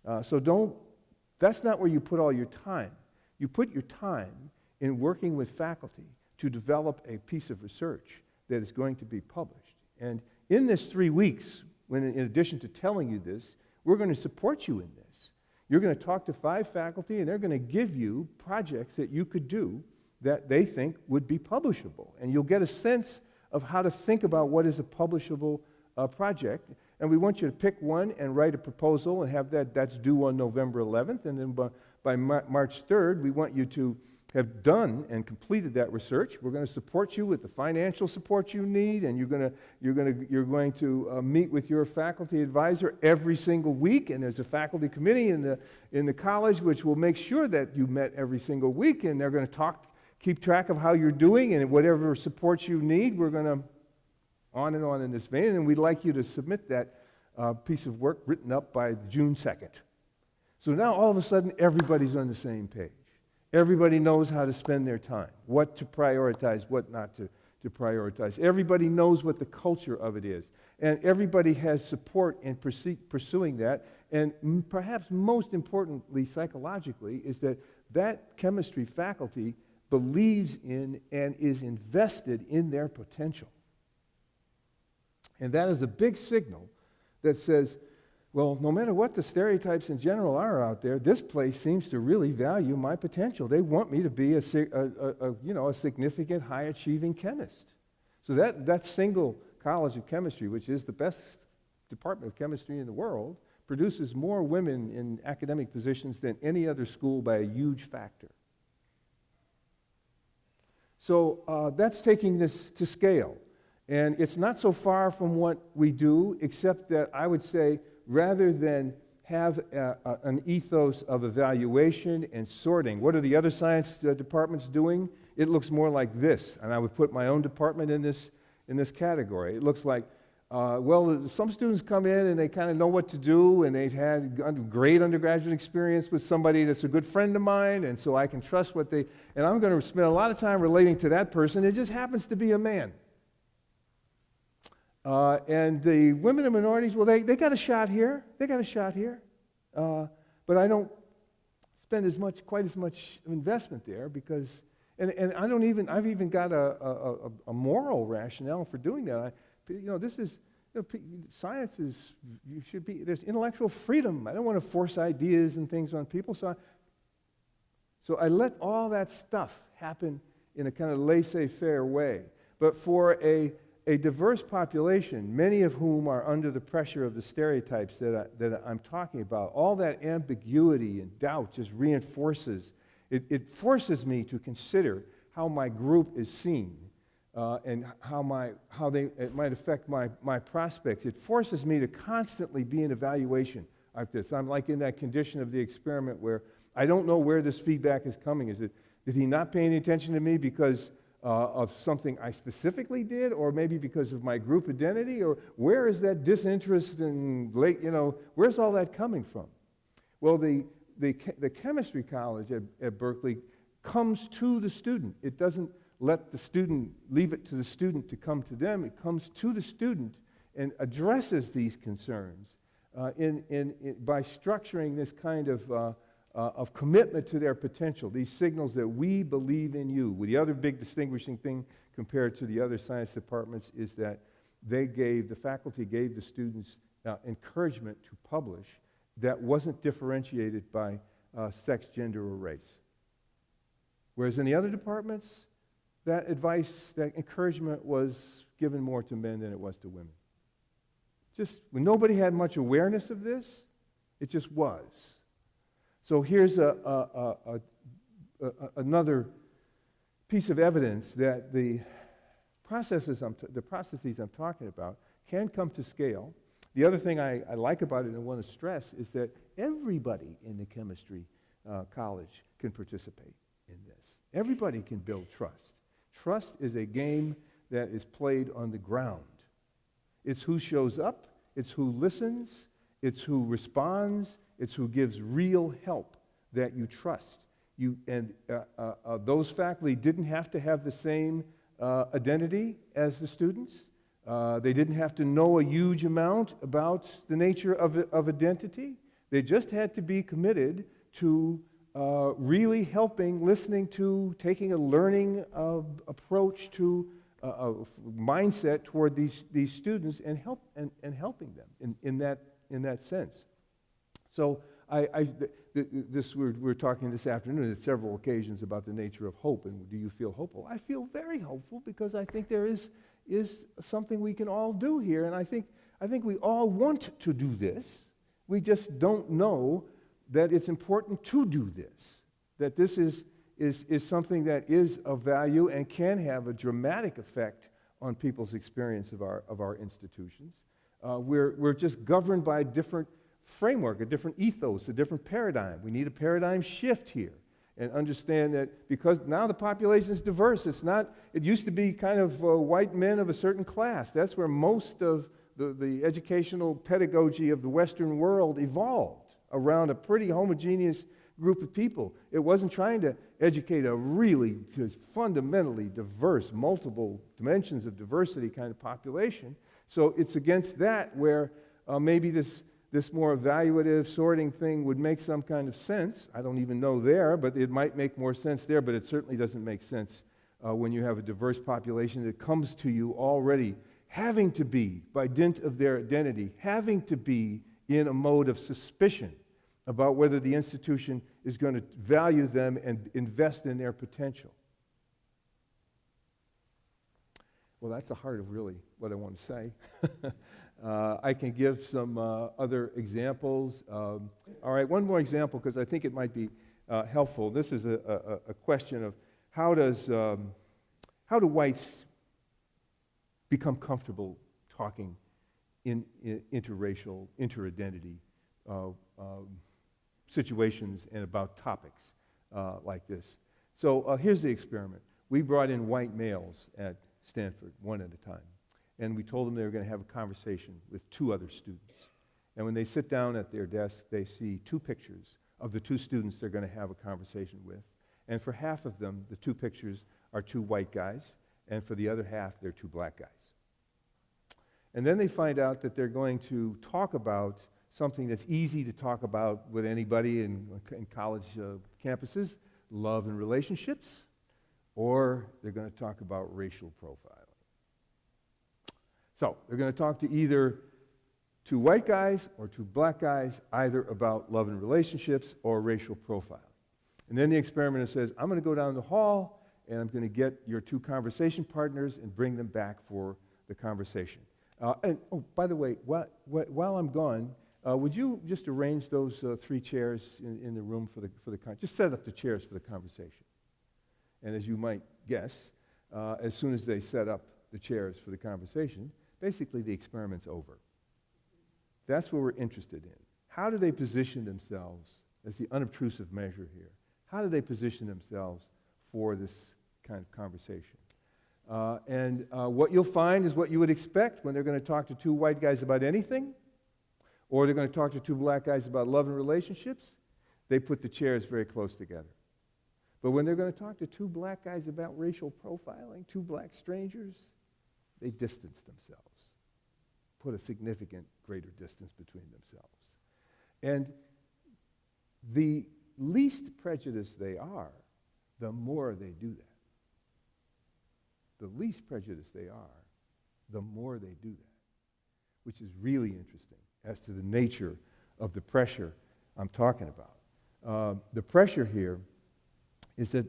That's not where you put all your time. You put your time in working with faculty to develop a piece of research that is going to be published. And in this 3 weeks, when in addition to telling you this, we're going to support you in this. You're going to talk to 5 faculty, and they're going to give you projects that you could do that they think would be publishable. And you'll get a sense of how to think about what is a publishable project. And we want you to pick one and write a proposal and have that's due on November 11th. And then by March 3rd, we want you to have done and completed that research. We're going to support you with the financial support you need, and you're going to meet with your faculty advisor every single week. And there's a faculty committee in the college which will make sure that you met every single week, and they're going to keep track of how you're doing, and whatever support you need, we're going to on and on in this vein. And we'd like you to submit that piece of work written up by June 2nd. So now all of a sudden everybody's on the same page. Everybody knows how to spend their time, what to prioritize, what not to prioritize. Everybody knows what the culture of it is. And everybody has support in pursuing that. And perhaps most importantly, psychologically, is that chemistry faculty believes in and is invested in their potential. And that is a big signal that says, well, no matter what the stereotypes in general are out there, this place seems to really value my potential. They want me to be a significant, high-achieving chemist. So that single college of chemistry, which is the best department of chemistry in the world, produces more women in academic positions than any other school by a huge factor. So that's taking this to scale. And it's not so far from what we do, except that I would say, rather than have an ethos of evaluation and sorting, what are the other science departments doing? It looks more like this, and I would put my own department in this category. It looks like, some students come in and they kind of know what to do, and they've had great undergraduate experience with somebody that's a good friend of mine, and so I can trust and I'm going to spend a lot of time relating to that person. It just happens to be a man. And the women and minorities, well, they got a shot here. They got a shot here. But I don't spend quite as much investment there because, and I've even got a moral rationale for doing that. Science is, there's intellectual freedom. I don't want to force ideas and things on people. So I let all that stuff happen in a kind of laissez-faire way. But for a diverse population, many of whom are under the pressure of the stereotypes that I'm talking about, all that ambiguity and doubt just reinforces, it forces me to consider how my group is seen and how it might affect my prospects. It forces me to constantly be in evaluation like this. I'm like in that condition of the experiment where I don't know where this feedback is coming. Is he not paying attention to me because of something I specifically did, or maybe because of my group identity, or where is that disinterest and where's all that coming from? Well, the chemistry college at Berkeley comes to the student. It doesn't leave it to the student to come to them. It comes to the student and addresses these concerns by structuring this kind of commitment to their potential, these signals that we believe in you. The other big distinguishing thing compared to the other science departments is that the faculty gave the students encouragement to publish that wasn't differentiated by sex, gender, or race. Whereas in the other departments, that advice, that encouragement was given more to men than it was to women. Just when nobody had much awareness of this, it just was. So here's another piece of evidence that the processes I'm talking about can come to scale. The other thing I like about it and want to stress is that everybody in the chemistry college can participate in this. Everybody can build trust. Trust is a game that is played on the ground. It's who shows up, it's who listens, it's who responds, it's who gives real help that you trust. Those faculty didn't have to have the same identity as the students. They didn't have to know a huge amount about the nature of identity. They just had to be committed to really helping, listening to, taking a learning approach to a mindset toward these students and helping them in that sense. So we're talking this afternoon at several occasions about the nature of hope and do you feel hopeful? I feel very hopeful because I think there is something we can all do here, and I think we all want to do this. We just don't know that it's important to do this, that this is something that is of value and can have a dramatic effect on people's experience of our institutions. We're just governed by a different framework, a different ethos, a different paradigm. We need a paradigm shift here and understand that because now the population is diverse. It used to be kind of white men of a certain class. That's where most of the educational pedagogy of the Western world evolved, around a pretty homogeneous group of people. It wasn't trying to educate a really just fundamentally diverse, multiple dimensions of diversity kind of population. So it's against that where maybe this more evaluative sorting thing would make some kind of sense. I don't even know there, but it might make more sense there, but it certainly doesn't make sense when you have a diverse population that comes to you already having to be, by dint of their identity, having to be in a mode of suspicion about whether the institution is going to value them and invest in their potential. Well, that's the heart of really what I want to say. I can give some other examples. All right, one more example because I think it might be helpful. This is a question of how do whites become comfortable talking in interracial, interidentity situations and about topics like this. So here's the experiment. We brought in white males at Stanford, one at a time. And we told them they were going to have a conversation with two other students. And when they sit down at their desk, they see two pictures of the two students they're going to have a conversation with. And for half of them, the two pictures are two white guys, and for the other half, they're two black guys. And then they find out that they're going to talk about something that's easy to talk about with anybody in college campuses, love and relationships, or they're going to talk about racial profiling. So they're going to talk to either two white guys or two black guys, either about love and relationships or racial profiling. And then the experimenter says, I'm going to go down the hall and I'm going to get your two conversation partners and bring them back for the conversation. By the way, while I'm gone, would you just arrange those three chairs in the room for the just set up the chairs for the conversation. And as you might guess, as soon as they set up the chairs for the conversation, basically the experiment's over. That's what we're interested in. How do they position themselves as the unobtrusive measure here? How do they position themselves for this kind of conversation? And what you'll find is what you would expect when they're going to talk to two white guys about anything, or they're going to talk to two black guys about love and relationships. They put the chairs very close together. But when they're going to talk to two black guys about racial profiling, two black strangers, they distance themselves, put a significant greater distance between themselves. And the least prejudiced they are, the more they do that. The least prejudiced they are, the more they do that, which is really interesting as to the nature of the pressure I'm talking about. The pressure here is that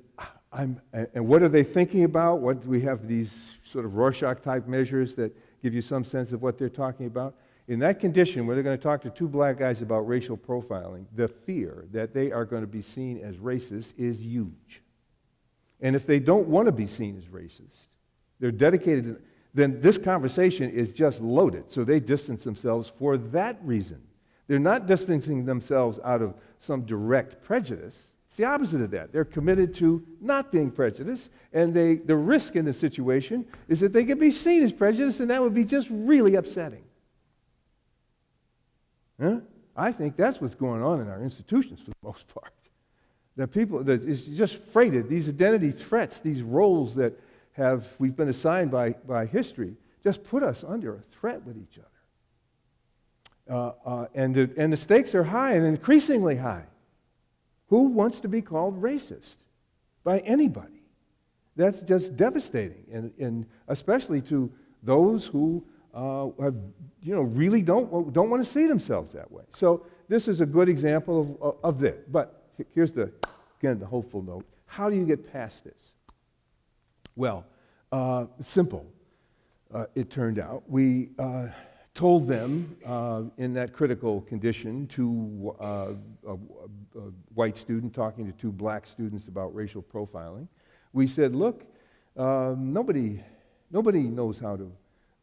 And what are they thinking about? What we have these sort of Rorschach-type measures that give you some sense of what they're talking about. In that condition, where they're going to talk to two black guys about racial profiling, the fear that they are going to be seen as racist is huge. And if they don't want to be seen as racist, they're dedicated, then this conversation is just loaded. So they distance themselves for that reason. They're not distancing themselves out of some direct prejudice. It's the opposite of that. They're committed to not being prejudiced, and the risk in the situation is that they could be seen as prejudiced, and that would be just really upsetting. Huh? I think that's what's going on in our institutions for the most part. That people, that it's just freighted, these identity threats, these roles that we've been assigned by history, just put us under a threat with each other. And the stakes are high and increasingly high. Who wants to be called racist by anybody? That's just devastating, and especially to those who really don't want to see themselves that way. So this is a good example of this. But here's the hopeful note. How do you get past this? Well, simple. It turned out we told them in that critical condition to a white student talking to two black students about racial profiling. We said, look, nobody knows how to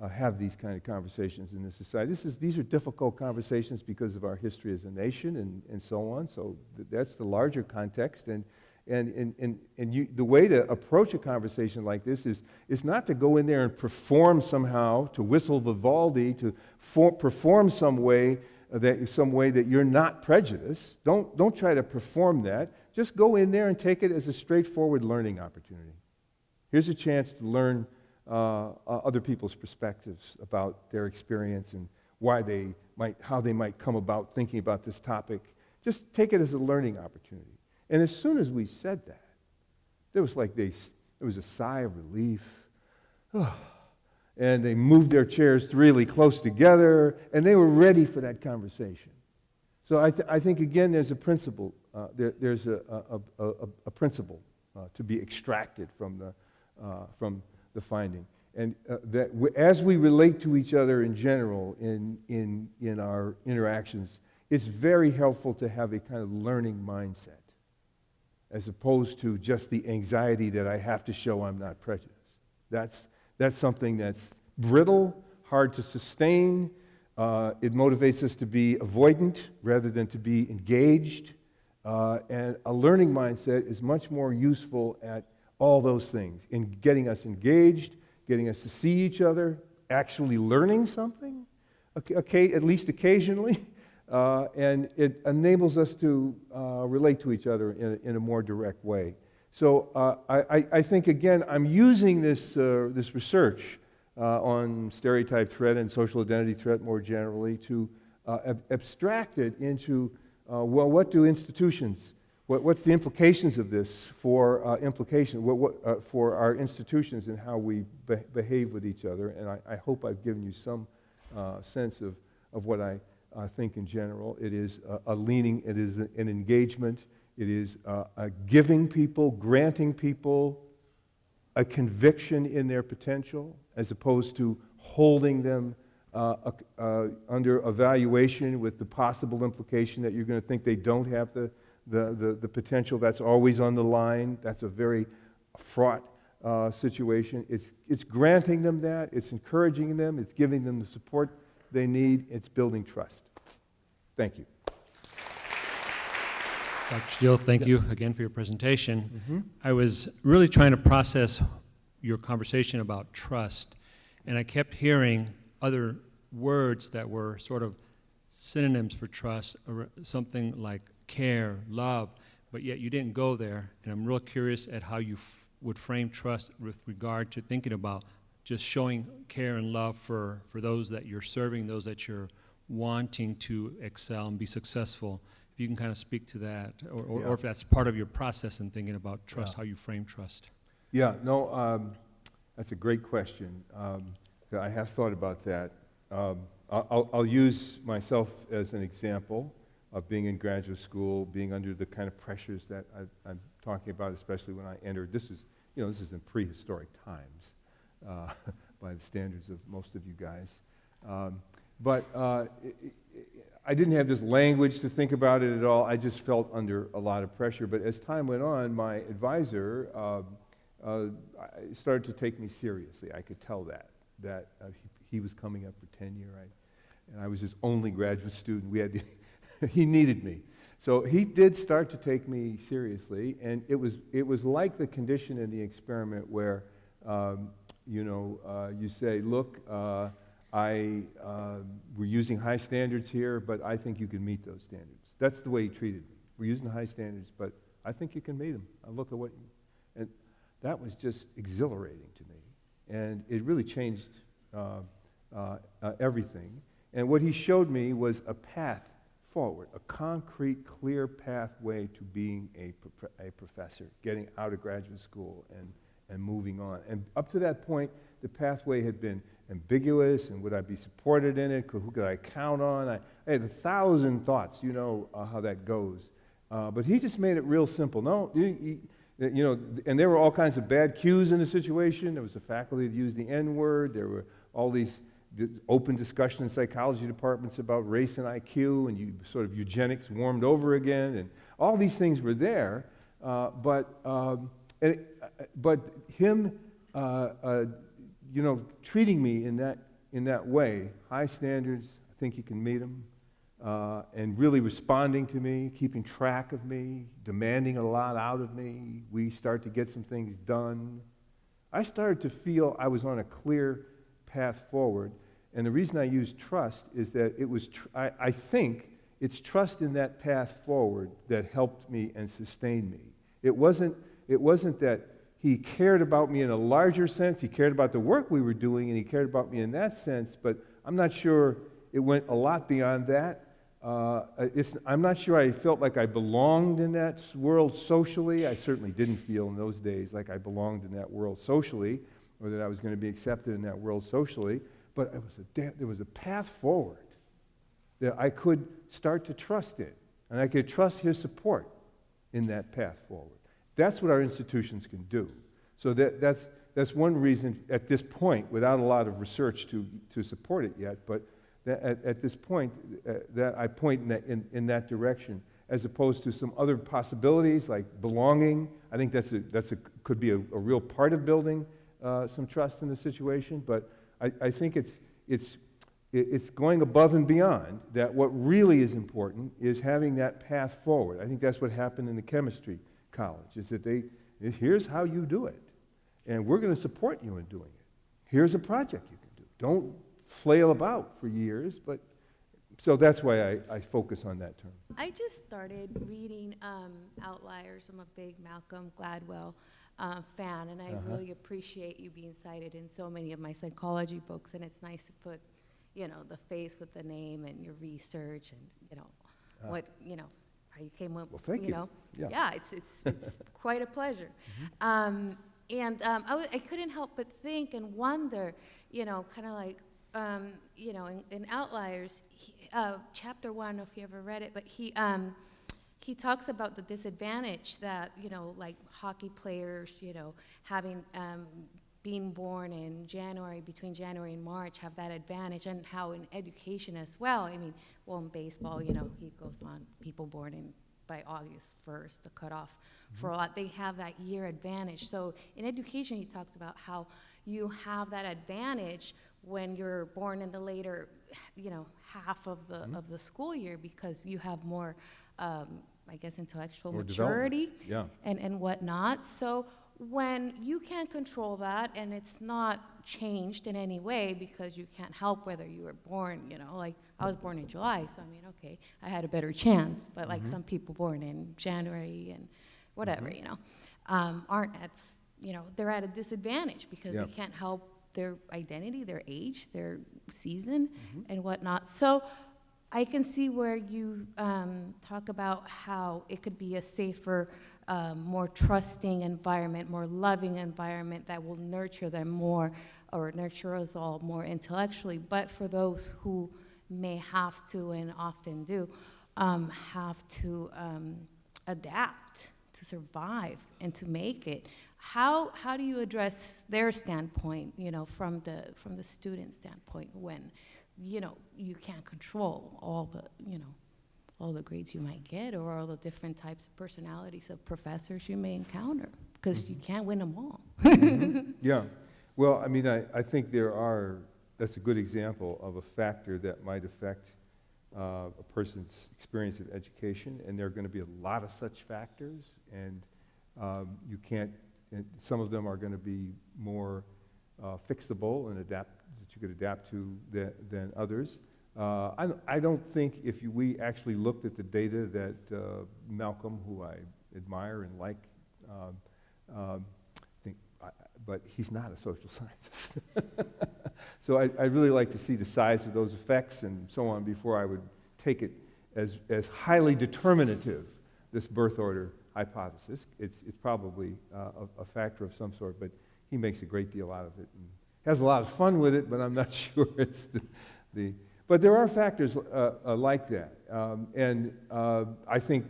have these kind of conversations in this society. These are difficult conversations because of our history as a nation and so on. So that's the larger context. And the way to approach a conversation like this is not to go in there and perform somehow, to whistle Vivaldi, to perform some way that you're not prejudiced. Don't try to perform that. Just go in there and take it as a straightforward learning opportunity. Here's a chance to learn other people's perspectives about their experience and how they might come about thinking about this topic. Just take it as a learning opportunity. And as soon as we said that, there was a sigh of relief. And they moved their chairs really close together, and they were ready for that conversation. So I think again, there's a principle. There's a principle to be extracted from the finding, and that as we relate to each other in general in our interactions, it's very helpful to have a kind of learning mindset, as opposed to just the anxiety that I have to show I'm not prejudiced. That's something that's brittle, hard to sustain. It motivates us to be avoidant rather than to be engaged. And a learning mindset is much more useful at all those things, in getting us engaged, getting us to see each other, actually learning something, at least occasionally. And it enables us to relate to each other in a more direct way. So I think, again, I'm using this research on stereotype threat and social identity threat more generally to abstract it into, what do institutions, what's the implications of this for for our institutions and how we behave with each other. And I hope I've given you some sense of what I think in general. It is a leaning, it is an engagement, it is a giving people, granting people a conviction in their potential, as opposed to holding them under evaluation with the possible implication that you're going to think they don't have the potential. That's always on the line. That's a very fraught situation. It's granting them that, it's encouraging them, it's giving them the support they need, it's building trust. Thank you. Dr. Steele, thank you again for your presentation. Mm-hmm. I was really trying to process your conversation about trust, and I kept hearing other words that were sort of synonyms for trust, or something like care, love, but yet you didn't go there, and I'm real curious at how you would frame trust with regard to thinking about just showing care and love for those that you're serving, those that you're wanting to excel and be successful. If you can kind of speak to that, or if that's part of your process in thinking about trust, how you frame trust. Yeah, no, that's a great question. I have thought about that. I'll use myself as an example. of being in graduate school, being under the kind of pressures that I'm talking about, especially when I entered. This is in prehistoric times by the standards of most of you guys. But I didn't have this language to think about it at all. I just felt under a lot of pressure. But as time went on, my advisor started to take me seriously. I could tell that he was coming up for tenure, and I was his only graduate student. He needed me. So he did start to take me seriously, and it was like the condition in the experiment where, you say, look, we're using high standards here, but I think you can meet those standards. That's the way he treated me. We're using high standards, but I think you can meet them. I look at what and that was just exhilarating to me, and it really changed everything. And what he showed me was a path forward, a concrete, clear pathway to being a professor, getting out of graduate school and moving on. And up to that point, the pathway had been ambiguous, and would I be supported in it? Who could I count on? I had 1,000 thoughts, how that goes. But he just made it real simple. No, and there were all kinds of bad cues in the situation. There was a faculty that used the N-word. There were all these open discussion in psychology departments about race and IQ, and sort of eugenics warmed over again, and all these things were there. But him, treating me in that way, high standards, I think you can meet them, and really responding to me, keeping track of me, demanding a lot out of me. We start to get some things done. I started to feel I was on a clear path forward, and the reason I use trust is that it was, I think it's trust in that path forward that helped me and sustained me. It wasn't that he cared about me in a larger sense. He cared about the work we were doing, and he cared about me in that sense, but I'm not sure it went a lot beyond that. I'm not sure I felt like I belonged in that world socially. I certainly didn't feel in those days like I belonged in that world socially, or that I was going to be accepted in that world socially, but there was a path forward that I could start to trust in, and I could trust his support in that path forward. That's what our institutions can do. So that's one reason at this point, without a lot of research to support it yet, but at this point, that I point in that direction, as opposed to some other possibilities like belonging. I think could be a real part of building some trust in the situation. But I think it's going above and beyond that. What really is important is having that path forward. I think that's what happened in the chemistry college. Is that here's how you do it, and we're going to support you in doing it. Here's a project you can do. Don't flail about for years, but so that's why I focus on that term. I just started reading Outliers. I'm a big Malcolm Gladwell fan, and I really appreciate you being cited in so many of my psychology books, and it's nice to put, the face with the name and your research and, how you came up, well, thank you. Yeah, it's quite a pleasure. I couldn't help but think and wonder, kind of like, in Outliers, chapter 1, if you ever read it, but he talks about the disadvantage that, like hockey players, having, being born in between January and March, have that advantage, and how in education as well. I mean, in baseball, he goes on, people born by August 1st, the cutoff for a lot, they have that year advantage. So in education, he talks about how you have that advantage when you're born in the later, half of the school year, because you have more, intellectual more maturity development. and whatnot. So when you can't control that, and it's not changed in any way because you can't help whether you were born, like I was born in July, so okay, I had a better chance, but like some people born in January and whatever, aren't at, they're at a disadvantage because they can't help their identity, their age, their season, and whatnot. So I can see where you talk about how it could be a safer, more trusting environment, more loving environment that will nurture them more, or nurture us all more intellectually. But for those who may have to and often do, have to adapt to survive and to make it. How do you address their standpoint, from the student standpoint, when, you can't control all the grades you might get, or all the different types of personalities of professors you may encounter, because you can't win them all. Yeah. Well, I mean, I think that's a good example of a factor that might affect a person's experience of education, and there are going to be a lot of such factors, and and some of them are going to be more fixable and that you could adapt to than others. I don't think we actually looked at the data that Malcolm, who I admire and like, but he's not a social scientist. So I'd really like to see the size of those effects and so on before I would take it as highly determinative, this birth order hypothesis. It's probably a factor of some sort, but he makes a great deal out of it and has a lot of fun with it, but I'm not sure it's but there are factors like that. I think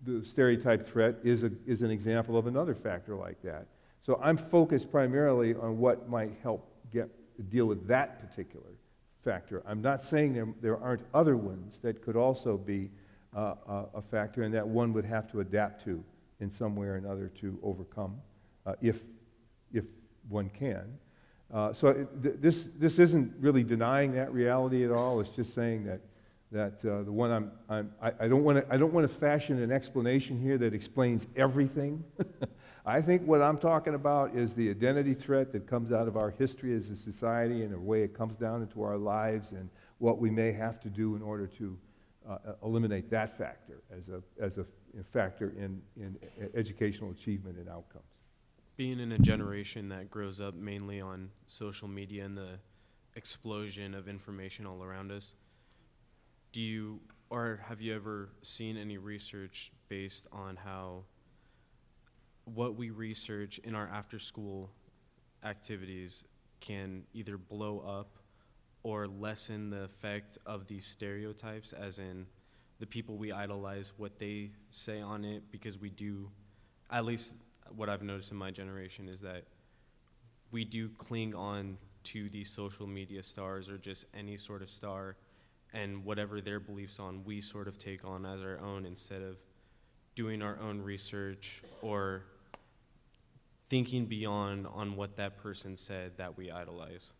the stereotype threat is an example of another factor like that. So I'm focused primarily on what might help deal with that particular factor. I'm not saying there aren't other ones that could also be a factor, and that one would have to adapt to in some way or another to overcome, if one can. This isn't really denying that reality at all. It's just saying that the one I don't want to fashion an explanation here that explains everything. I think what I'm talking about is the identity threat that comes out of our history as a society and the way it comes down into our lives, and what we may have to do in order to eliminate that factor as a factor in educational achievement and outcomes. Being in a generation that grows up mainly on social media and the explosion of information all around us, have you ever seen any research based on how what we research in our after-school activities can either blow up or lessen the effect of these stereotypes, as in the people we idolize, what they say on it, because we do, at least what I've noticed in my generation is that we do cling on to these social media stars or just any sort of star, and whatever their beliefs on, we sort of take on as our own instead of doing our own research or thinking beyond on what that person said that we idolize.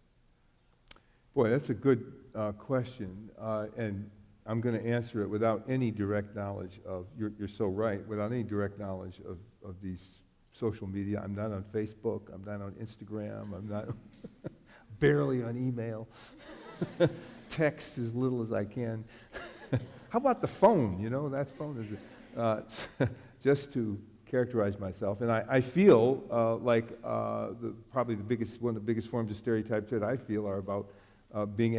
Boy, that's a good question, and I'm going to answer it without any direct knowledge of, you're so right, without any direct knowledge of these social media. I'm not on Facebook, I'm not on Instagram, I'm not barely on email. Text as little as I can. How about the phone? That phone is just to characterize myself. And I feel like probably one of the biggest forms of stereotype that I feel are about being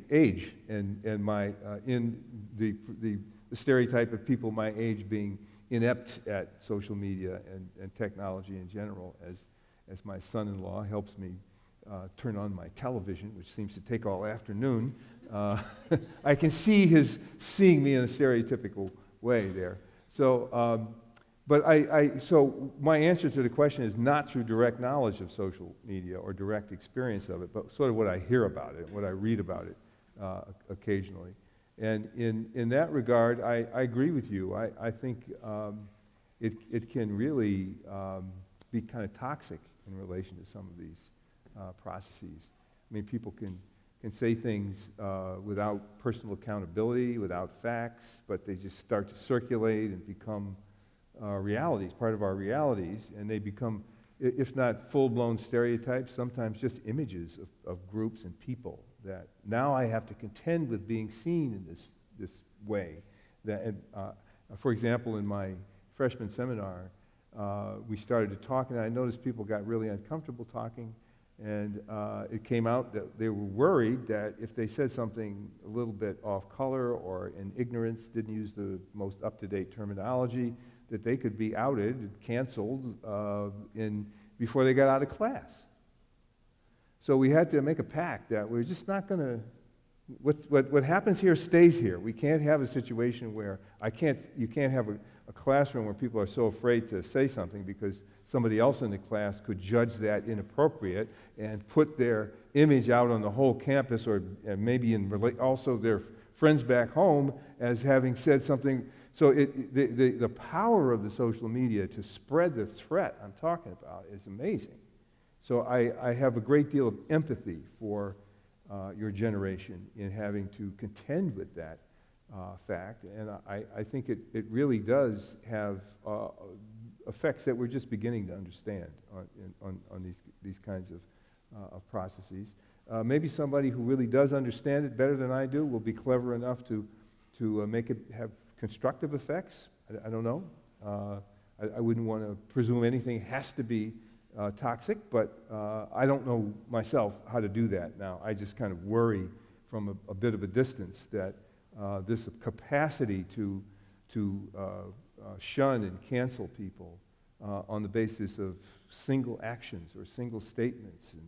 age and my in the stereotype of people my age being inept at social media and technology in general, as my son-in-law helps me turn on my television, which seems to take all afternoon. I can see his seeing me in a stereotypical way there. So, so my answer to the question is not through direct knowledge of social media or direct experience of it, but sort of what I hear about it, what I read about it occasionally. And in that regard, I agree with you. I think it can really be kind of toxic in relation to some of these processes. I mean, people can say things without personal accountability, without facts, but they just start to circulate and become realities, part of our realities, and they become, if not full-blown stereotypes, sometimes just images of groups and people that now I have to contend with being seen in this way. For example, in my freshman seminar, we started to talk, and I noticed people got really uncomfortable talking, and it came out that they were worried that if they said something a little bit off color or in ignorance, didn't use the most up-to-date terminology, that they could be outed and canceled before they got out of class. So we had to make a pact that we're just not going to what happens here stays here. We can't have a situation where you can't have a classroom where people are so afraid to say something because somebody else in the class could judge that inappropriate and put their image out on the whole campus, or maybe also their friends back home as having said something. So the power of the social media to spread the threat I'm talking about is amazing. So I have a great deal of empathy for your generation in having to contend with that fact, and I think it really does have effects that we're just beginning to understand on these kinds of processes. Maybe somebody who really does understand it better than I do will be clever enough to make it have constructive effects. I don't know. I wouldn't want to presume anything has to be toxic, but I don't know myself how to do that now. I just kind of worry from a bit of a distance that this capacity to shun and cancel people on the basis of single actions or single statements and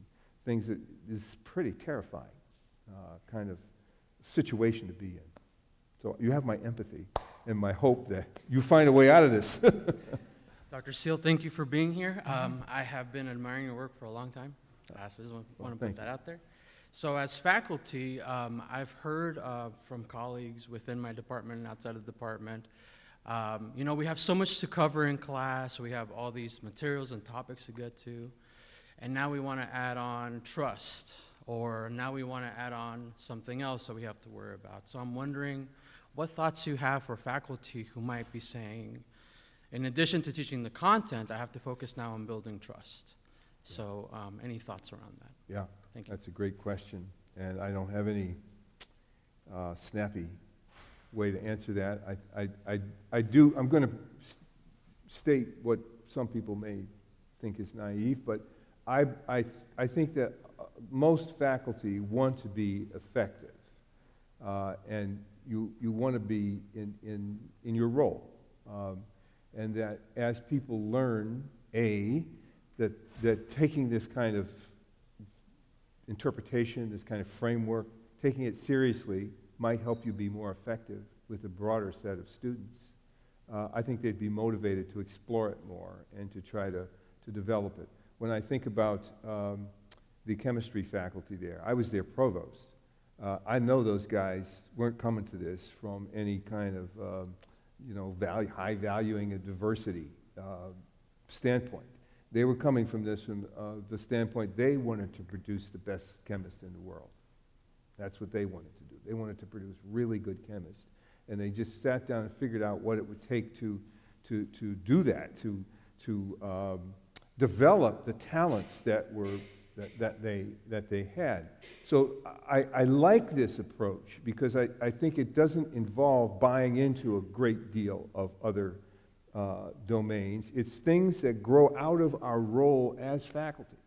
things that is pretty terrifying kind of situation to be in. So you have my empathy and my hope that you find a way out of this. Dr. Steele, thank you for being here. I have been admiring your work for a long time. So I just want to put that out there. So as faculty, I've heard from colleagues within my department and outside of the department, we have so much to cover in class. We have all these materials and topics to get to. And now we want to add on trust, or now we want to add on something else that we have to worry about. So I'm wondering what thoughts you have for faculty who might be saying, in addition to teaching the content, I have to focus now on building trust. So any thoughts around that? Yeah, Thank you. that's a great question, and I don't have any snappy way to answer that. I'm going to state what some people may think is naive, but I think that most faculty want to be effective, and you want to be in your role, and that as people learn, that taking this kind of interpretation, this kind of framework, taking it seriously might help you be more effective with a broader set of students. I think they'd be motivated to explore it more and to try to develop it. When I think about the chemistry faculty there, I was their provost. I know those guys weren't coming to this from any kind of high valuing of diversity standpoint. They were coming from this from the standpoint they wanted to produce the best chemists in the world. That's what they wanted to do. They wanted to produce really good chemists. And they just sat down and figured out what it would take to do that, to develop the talents that they had. So I like this approach because I think it doesn't involve buying into a great deal of other domains. It's things that grow out of our role as faculty.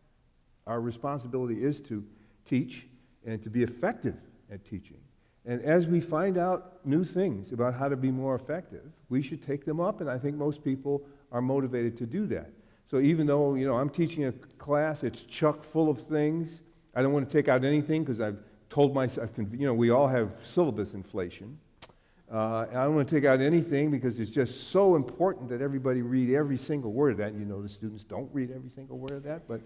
Our responsibility is to teach and to be effective at teaching. And as we find out new things about how to be more effective, we should take them up, and I think most people are motivated to do that. So even though, I'm teaching a class, it's chock full of things, I don't want to take out anything because I've told myself, we all have syllabus inflation. And I don't want to take out anything because it's just so important that everybody read every single word of that. And the students don't read every single word of that, but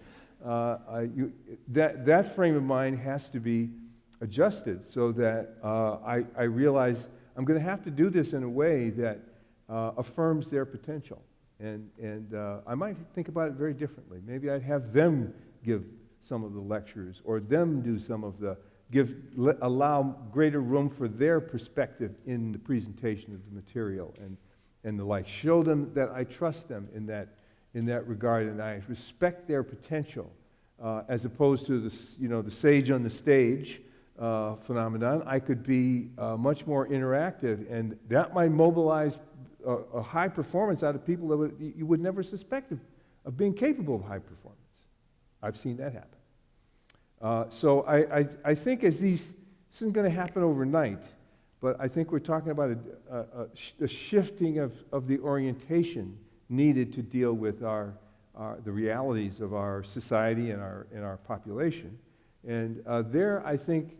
that frame of mind has to be adjusted so that I realize I'm going to have to do this in a way that affirms their potential. And I might think about it very differently. Maybe I'd have them give some of the lectures, or them do some of the, allow greater room for their perspective in the presentation of the material and the like. Show them that I trust them in that regard, and I respect their potential, as opposed to the sage on the stage phenomenon. I could be much more interactive, and that might mobilize a high performance out of people that you would never suspect of being capable of high performance. I've seen that happen. So I think this isn't going to happen overnight, but I think we're talking about a shifting of the orientation needed to deal with the realities of our society and our population. And there, I think,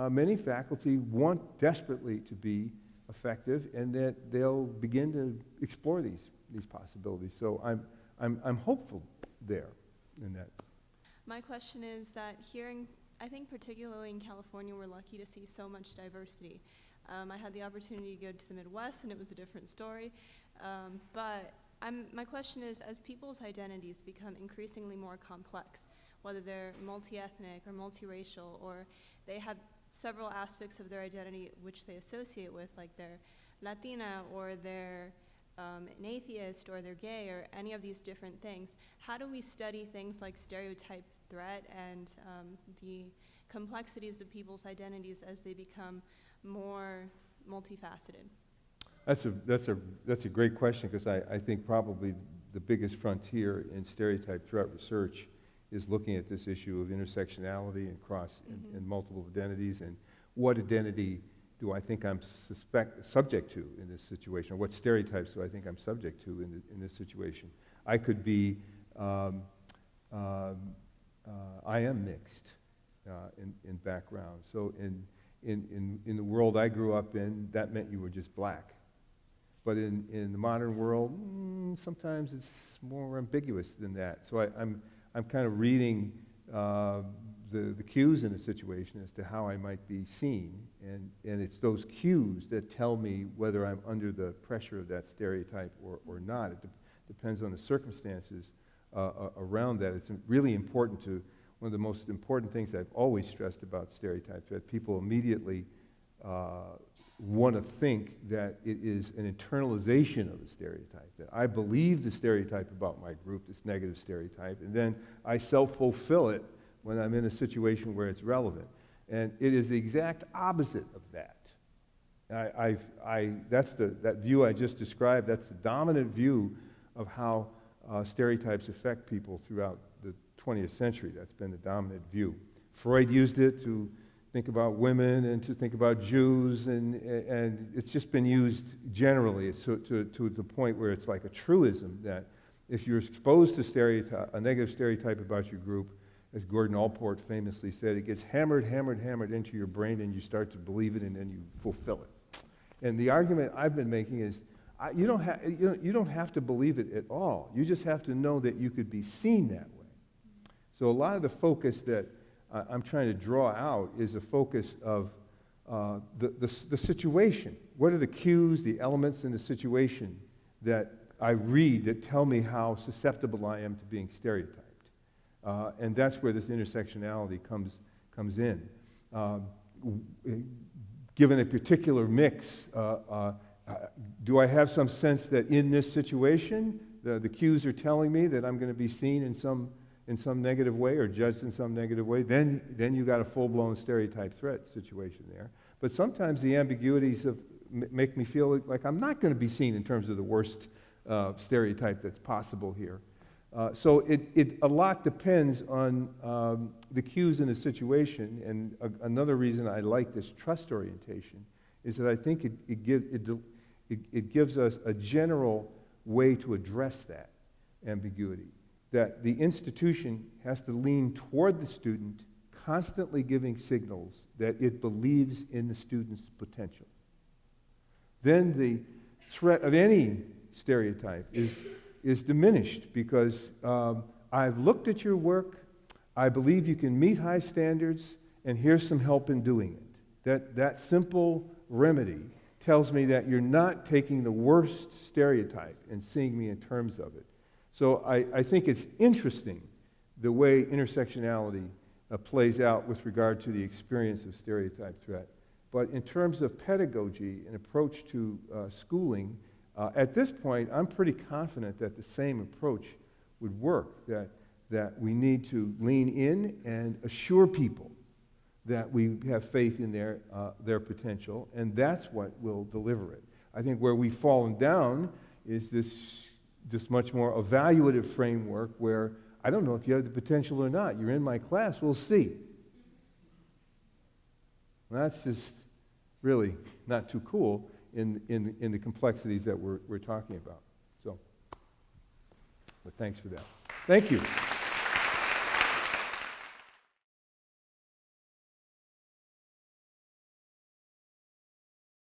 many faculty want desperately to be effective, and that they'll begin to explore these possibilities. So I'm hopeful there in that. My question is that I think particularly in California, we're lucky to see so much diversity. I had the opportunity to go to the Midwest, and it was a different story. But my question is, as people's identities become increasingly more complex, whether they're multi-ethnic or multiracial, or they have several aspects of their identity which they associate with, like they're Latina, or they're an atheist, or they're gay, or any of these different things, how do we study things like stereotype threat and the complexities of people's identities as they become more multifaceted? That's a great question, because I think probably the biggest frontier in stereotype threat research is looking at this issue of intersectionality and and multiple identities, and what identity do I think I'm subject to in this situation, or what stereotypes do I think I'm subject to in this situation. I could be, I am mixed in background. So in the world I grew up in, that meant you were just black. But in the modern world, sometimes it's more ambiguous than that. So I'm kind of reading the cues in the situation as to how I might be seen, and it's those cues that tell me whether I'm under the pressure of that stereotype or not. It depends on the circumstances around that. It's really important to, one of the most important things I've always stressed about stereotypes, that people immediately want to think that it is an internalization of the stereotype, that I believe the stereotype about my group, this negative stereotype, and then I self-fulfill it when I'm in a situation where it's relevant. And it is the exact opposite of that. That view I just described, that's the dominant view of how stereotypes affect people throughout the 20th century. That's been the dominant view. Freud used it to think about women and to think about Jews, and it's just been used generally. It's to the point where it's like a truism that if you're exposed to a negative stereotype about your group, as Gordon Allport famously said, it gets hammered into your brain, and you start to believe it, and then you fulfill it. And the argument I've been making is, you don't have to believe it at all. You just have to know that you could be seen that way. So a lot of the focus that I'm trying to draw out is a focus of the situation. What are the cues, the elements in the situation that I read that tell me how susceptible I am to being stereotyped? And that's where this intersectionality comes in. Given a particular mix, do I have some sense that in this situation, the cues are telling me that I'm going to be seen in some negative way or judged in some negative way? Then you got a full-blown stereotype threat situation there. But sometimes the ambiguities make me feel like I'm not going to be seen in terms of the worst stereotype that's possible here. So a lot depends on the cues in the situation, and another reason I like this trust orientation is that I think it gives us a general way to address that ambiguity, that the institution has to lean toward the student, constantly giving signals that it believes in the student's potential. Then the threat of any stereotype is diminished, because I've looked at your work, I believe you can meet high standards, and here's some help in doing it. That simple remedy tells me that you're not taking the worst stereotype and seeing me in terms of it. So I think it's interesting the way intersectionality plays out with regard to the experience of stereotype threat. But in terms of pedagogy and approach to schooling, at this point, I'm pretty confident that the same approach would work, that we need to lean in and assure people that we have faith in their potential, and that's what will deliver it. I think where we've fallen down is this much more evaluative framework where I don't know if you have the potential or not. You're in my class, we'll see. That's just really not too cool in the complexities that we're talking about. So, but thanks for that. Thank you.